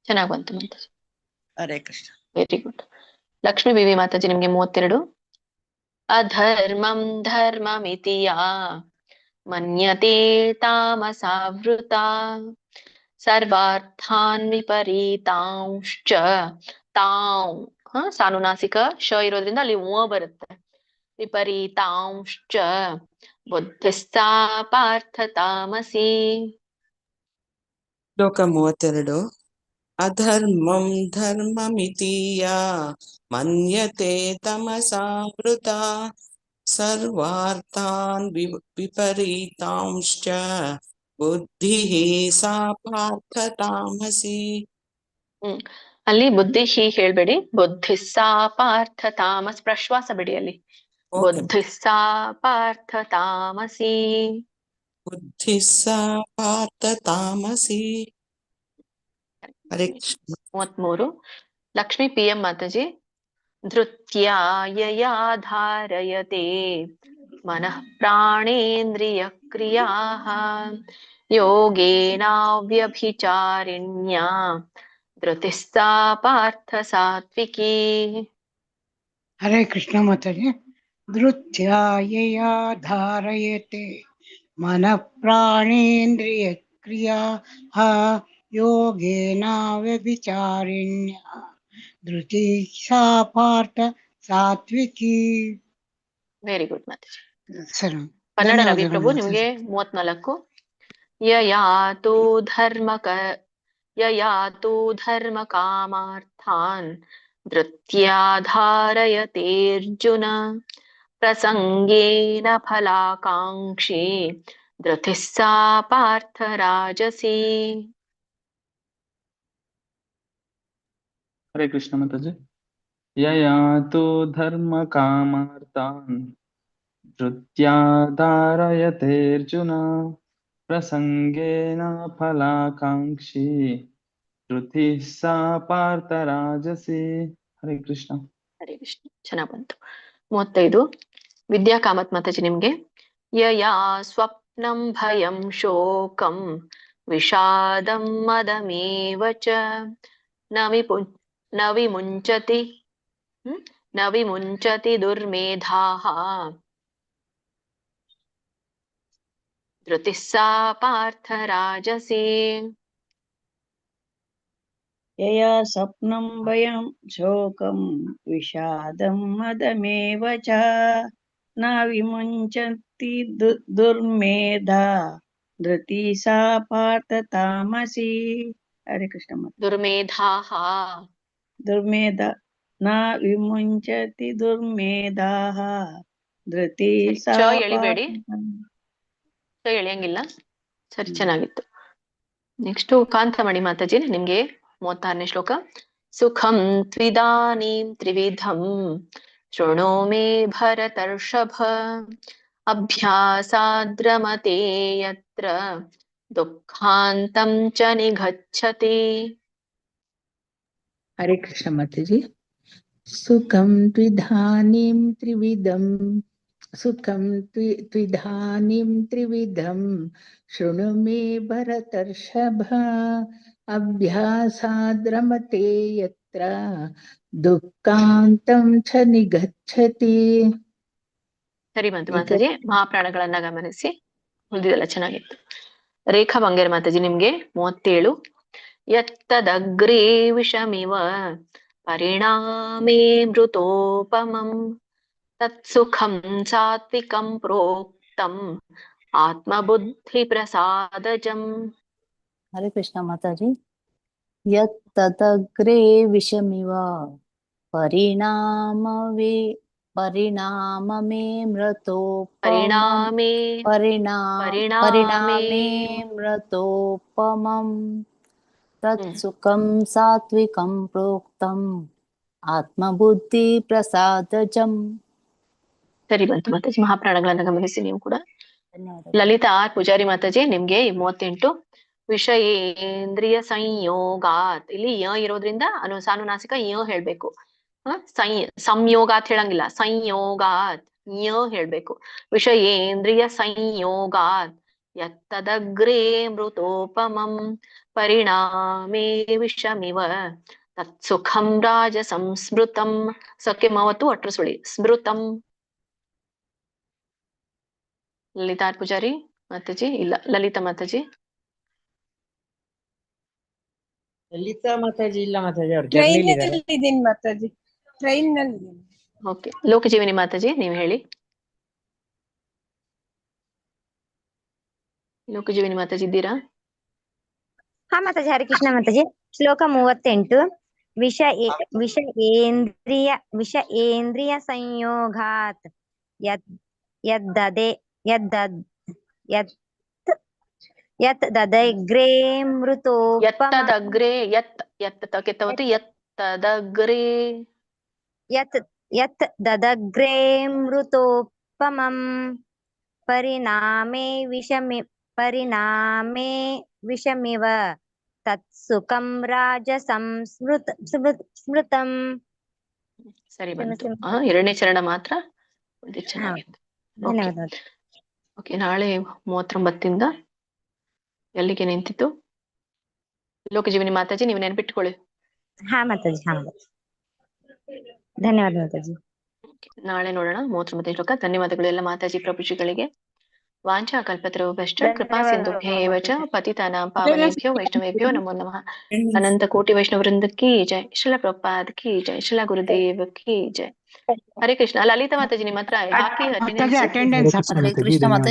ಚೆನ್ನಾಗ್ ಬಂತು ಮಾತಾಜಿ. ಹರೇ ಕೃಷ್ಣ. Very good. ಲಕ್ಷ್ಮೀ ದೇವಿ ಮಾತಾಜಿ ನಿಮ್ಗೆ 32. ಅಧರ್ಮಂ ಧರ್ಮಮಿತಿ ಯಾ ಮನ್ಯತೆ ತಾಮಸಾವೃತ ಸರ್ವಾರ್ಥಾನ್ ವಿಪರೀತಾಂಶ್ಚ ತಾಂ. ಸಾನುನಾಸಿಕ ಶ ಇರೋದ್ರಿಂದ ಅಲ್ಲಿ ಬರುತ್ತೆ. ವಿಪರೀತಾಂಶ್ಚ ಬುದ್ಧಿಸ್ಸಾ ಪಾರ್ಥ ತಾಮಸಿ. ಶ್ಲೋಕ 32. ಅಧರ್ಮಂ ಧರ್ಮಮಿತಿ ಯಾ ಮನ್ಯತೆ ತಮಸಾವೃತ ಸರ್ವಾರ್ಥಾನ್ ವಿಪರೀತಾಂಶ್ಚ ಬುದ್ಧಿಃ ಸಾ ಪಾರ್ಥ ತಾಮಸಿ. ಅಲ್ಲಿ ಬುದ್ಧಿ ಹೀಗೆ ಹೇಳ್ಬೇಡಿ, ಬುದ್ಧಿಸ್ಸಾ ಪಾರ್ಥ ತಾಮಸ್, ಪ್ರಶ್ವಾಸ ಬಿಡಿ ಅಲ್ಲಿ. ಬುದ್ಧಿಸ್ಸಾ ಪಾರ್ಥ ತಾಮಸಿ. ಬುದ್ಧಿಸ್ಸಾ ಪಾರ್ಥ ತಾಮಸಿ. ಹರೇ ಕೃಷ್ಣ. 33 ಲಕ್ಷ್ಮೀ PM ಮಾತಾಜಿ. ಧೃತ್ಯಾಯಯಾ ಧಾರಯತೆ ಮನಃ ಪ್ರಾಣೇಂದ್ರಿಯ ಕ್ರಿಯಾಃ ಯೋಗೇನಾವ್ಯಭಿಚಾರಿಣ್ಯಾ ಧೃತಿಸ್ಸಾ ಪಾರ್ಥ ಸಾತ್ವಿಕಿ. ಹರೇ ಕೃಷ್ಣ ಮಾತಾಜಿ. ಧೃತ್ಯಾಯಯಾ ಧಾರಯತೆ ಮನಃ ಪ್ರಾಣೇಂದ್ರಿಯ ಕ್ರಿಯಾ ಯೋಗೇನ ವ್ಯಭಿಚಾರಿಣ್ಯ ಧೃತಿ ಸಾ ಪಾರ್ಥ ಸಾತ್ವಿಕಿ. Very good Mataji. Sir Kannada Ravi Prabhu ನಿಮ್ಗೆ 34. ಯಯಾತು ಧರ್ಮ ಕಾಮಾರ್ಥಾನ್ ಧೃತ್ಯಾ ಧಾರಯತೇರ್ಜುನ ಪ್ರಸಂಗೇನ ಫಲಾಕಾಂಕ್ಷಿ ಧೃತಿಸ್ಸಾ ಪಾರ್ಥ ರಾಜಸಿ. ಹರೇ ಕೃಷ್ಣ ಮಾತಾಜಿ. ಯಯಾತು ಧರ್ಮ ಕಾಮಾರ್ಥಾನ್ ಧೃತ್ಯಾ ಧಾರಯತೇರ್ಜುನ ಪ್ರಸಂಗೇನ ಫಲಾಕಾಂಕ್ಷಿ ಧೃತಿ ಸಾ ಪಾರ್ಥ ರಾಜಸಿ. ಹರೇ ಕೃಷ್ಣ. ಹರೇ ಕೃಷ್ಣ. ಚೆನ್ನಾಗ್ ಬಂತು. 35 ವಿದ್ಯಾ ಕಾಮತ್ ಮಾತಾಜಿ ನಿಮ್ಗೆ. ಯಯಾ ಸ್ವಪ್ನಂ ಭಯಂ ಶೋಕಂ ವಿಷಾದಂ ಮದಮೇವ ಚ ನ ವಿಮುಂಚತಿ ದುರ್ಮೇಧಾಃ ಧೃತಿಸ್ಸಾ ಪಾರ್ಥ ರಾಜಸಿ. ಯಯಾ ಸ್ವಪ್ನಂ ಭಯಂ ಶೋಕಂ ವಿಷಾದಂ ಮದಮೇವ ಚ ನ ವಿಮುಂಚತಿ ದುರ್ಮೇಧಾ ಧೃತಿ ಸಾ ಪಾರ್ಥ ತಾಮಸಿ. ಹರೇ ಕೃಷ್ಣ. ದುರ್ಮೇಧಾಃ ದುರ್ಮೇಧ ನ ವಿಮುಂಚತಿ ದುರ್ಮೇಧಾಃ ಧೃತಿ ಸಾ ಚ ಎಳಿಬೇಡಿ, ಚ ಎಳಿಯಂಗಿಲ್ಲ. ಸರಿ, ಚೆನ್ನಾಗಿತ್ತು. ನೆಕ್ಸ್ಟ್ ಕಾಂತಮಣಿ ಮಾತಾಜಿ ನಿಮ್ಗೆ 36ನೇ ಶ್ಲೋಕ. ಸುಖಂ ತ್ವಿದಾನೀಂ ತ್ರಿವಿಧಂ ಶೃಣು ಮೇ ಭರತರ್ಷಭ ಅಭ್ಯಾಸಾದ್ರಮತೆ ಯತ್ರ ದುಃಖಾಂತಂ ಚ ನಿಗಚ್ಚತಿ. ಹರೇ ಕೃಷ್ಣ ಮಾತಾಜಿ. ಸುಖಂ ತ್ವಿಧಾನಿಂ ತ್ರಿವಿಧಂ ಶೃಣು ಮೇ ಭರತರ್ಷಭ ಅಭ್ಯಾಸಾದ್ರಮತೆ ಯತ್ರ ದುಃಖಾಂತಂ ಚ ನಿಗಚ್ಚತಿ. ಸರಿ ಬಂತು ಮಾತಾಜಿ. ಮಹಾಪ್ರಾಣಗಳನ್ನ ಗಮನಿಸಿ, ಉಳಿದಿದೆಲ್ಲ ಚೆನ್ನಾಗಿತ್ತು. ರೇಖಾ ಬಂಗೇರ್ ಮಾತಾಜಿ ನಿಮ್ಗೆ 37. ಯತ್ತದಗ್ರೇ ವಿಷಮಿವ ಪರಿಣಾಮೇ ಮೃತೋಪಮಂ ತತ್ಸುಖಂ ಸಾತ್ವಿಕಂ ಪ್ರೋಕ್ತಂ ಆತ್ಮಬುದ್ಧಿ ಪ್ರಸಾದಜಂ. ಹರೇ ಕೃಷ್ಣ ಮಾತಾಜಿ. ಯತ್ ತದಗ್ರೇ ವಿಷಮಿವ ಪರಿಣಾಮೇ ಮೃತೋಪಮಂ ತತ್ಸುಖಂ ಸಾತ್ವಿಕಂ ಪ್ರೋಕ್ತಂ ಆತ್ಮಬುದ್ಧಿ ಪ್ರಸಾದಜಂ. ಸರಿ ಬಂತು ಮಾತಾಜಿ. ಮಹಾಪ್ರಾಣಗಳನ್ನ ಗಮನಿಸಿ ನೀವು ಕೂಡ. ಲಲಿತಾ ಆರ್ ಪೂಜಾರಿ ಮಾತಾಜಿ ನಿಮ್ಗೆ 38. ವಿಷಯೇಂದ್ರಿಯ ಸಂಯೋಗಾತ್, ಇಲ್ಲಿ ಯ ಇರೋದ್ರಿಂದ ಸಾನುನಾಸಿಕ ಯ ಹೇಳ್ಬೇಕು. ಸಂಯೋಗಾತ್ ಹೇಳಂಗಿಲ್ಲ, ಸಂಯೋಗಾತ್ ಯ ಹೇಳ್ಬೇಕು. ವಿಷಯೇಂದ್ರಿಯ ಸಂಯೋಗಾತ್ ಯತ್ತದಗ್ರೇ ಮೃತೋಪಮಂ ಪರಿಣಾಮೇ ವಿಷಮಿವ ತತ್ಸುಖಂ ರಾಜಸಂ ಸ್ಮೃತಂ. ಸಕ್ಕೆ ಮವತ್ತು ಅಟ್ರ ಸುಳಿ ಸ್ಮೃತಂ. ಲಲಿತಾ ಪೂಜಾರಿ ಮಾತಾಜಿ ಇಲ್ಲ, ಲಲಿತಾ ಮಾತಾಜಿ. ಲಲಿತಾ ಮಾತಾಜಿ ಇಲ್ಲ ಮಾತಾಜಿ, ಅವ್ರು ಟ್ರೈನ್ ಜರ್ನಿಲಿ ಇದ್ದಾರೆ. ನಲ್ಲಿ ಇದೀನಿ ಮಾತಾಜಿ, ಟ್ರೈನ್ ನಲ್ಲಿ ಇದೀನಿ. ಓಕೆ, ಲೋಕಜೀವಿನಿ ಮಾತಾಜಿ ನೀವು ಹೇಳಿ. ಲೋಕಜೀವಿನಿ ಮಾತಾಜಿ ಇದ್ದೀರಾ? ಹಾ ಮಾತಾಜಿ. ಹರೇ ಕೃಷ್ಣ ಮಾತಾಜಿ. ಶ್ಲೋಕ 38. ವಿಷ ಏಂದ್ರಿಯ ಸಂಯೋಗಾತ್ ಯತ್ ದದಗ್ರೇ ಮೃತೋಪಮ ಯತ್ತದಗ್ರೆ ಯತ್ ಕೆತ್ತವತ್ತು ಯತ್ತದಗ್ರೆ ಯತ್ ದದಗ್ರೇ ಮೃತೋಪಮಂ ಪರಿಣಾಮೇ ವಿಷಮಿವ ತತ್ಸುಖಂ ರಾಜಸಂ ಸ್ಮೃತಂ. ಸರಿ ಬಂತು. ಎರಡನೇ ಚರಣ ಮಾತ್ರ ಚೆನ್ನಾಗಿತ್ತು. ಧನ್ಯವಾದ. ಓಕೆ, ನಾಳೆ 39 ಎಲ್ಲಿಗೆ ನಿಂತಿತ್ತು? ಲೋಕಜೀವನಿ ಮಾತಾಜಿ, ನೀವು ನೆನ್ಪಿಟ್ಕೊಳ್ಳಿ. ಹಾ ಮಾತಾಜಿ, ಹಾ ಧನ್ಯವಾದ ಮಾತಾಜಿ. ನಾಳೆ ನೋಡೋಣ 39 ಶ್ಲೋಕ. ಧನ್ಯವಾದಗಳು ಎಲ್ಲ ಮಾತಾಜಿ ಪ್ರಭುಜಿಗಳಿಗೆ. ವಾಂಛಾ ಕಲ್ಪತರುಭ್ಯಶ್ಚ ಕೃಪಾ ಸಿಂಧುಭ್ಯೇವ ಚ ಪತಿತಾನಾಂ ಪಾವನೇಭ್ಯೋ ವೈಷ್ಣವೇಭ್ಯೋ ನಮೋ ನಮಃ. ಅನಂತ ಕೋಟಿ ವೈಷ್ಣವ ವೃಂದ ಕಿ ಜೈ. ಶ್ರೀಲ ಪ್ರಭುಪಾದ್ ಕಿ ಜೈ. ಶ್ರೀಲ ಗುರುದೇವ್ ಕಿ ಜೈ. ಹರೇ ಕೃಷ್ಣ. ಲಲಿತಾ ಮಾತಾಜಿ ನಿಮ್ಮ ಹತ್ರ ಹಾಕಿ ಅಟೆಂಡೆನ್ಸ್ ಹರೇ ಕೃಷ್ಣ ಮಾತಾಜಿ.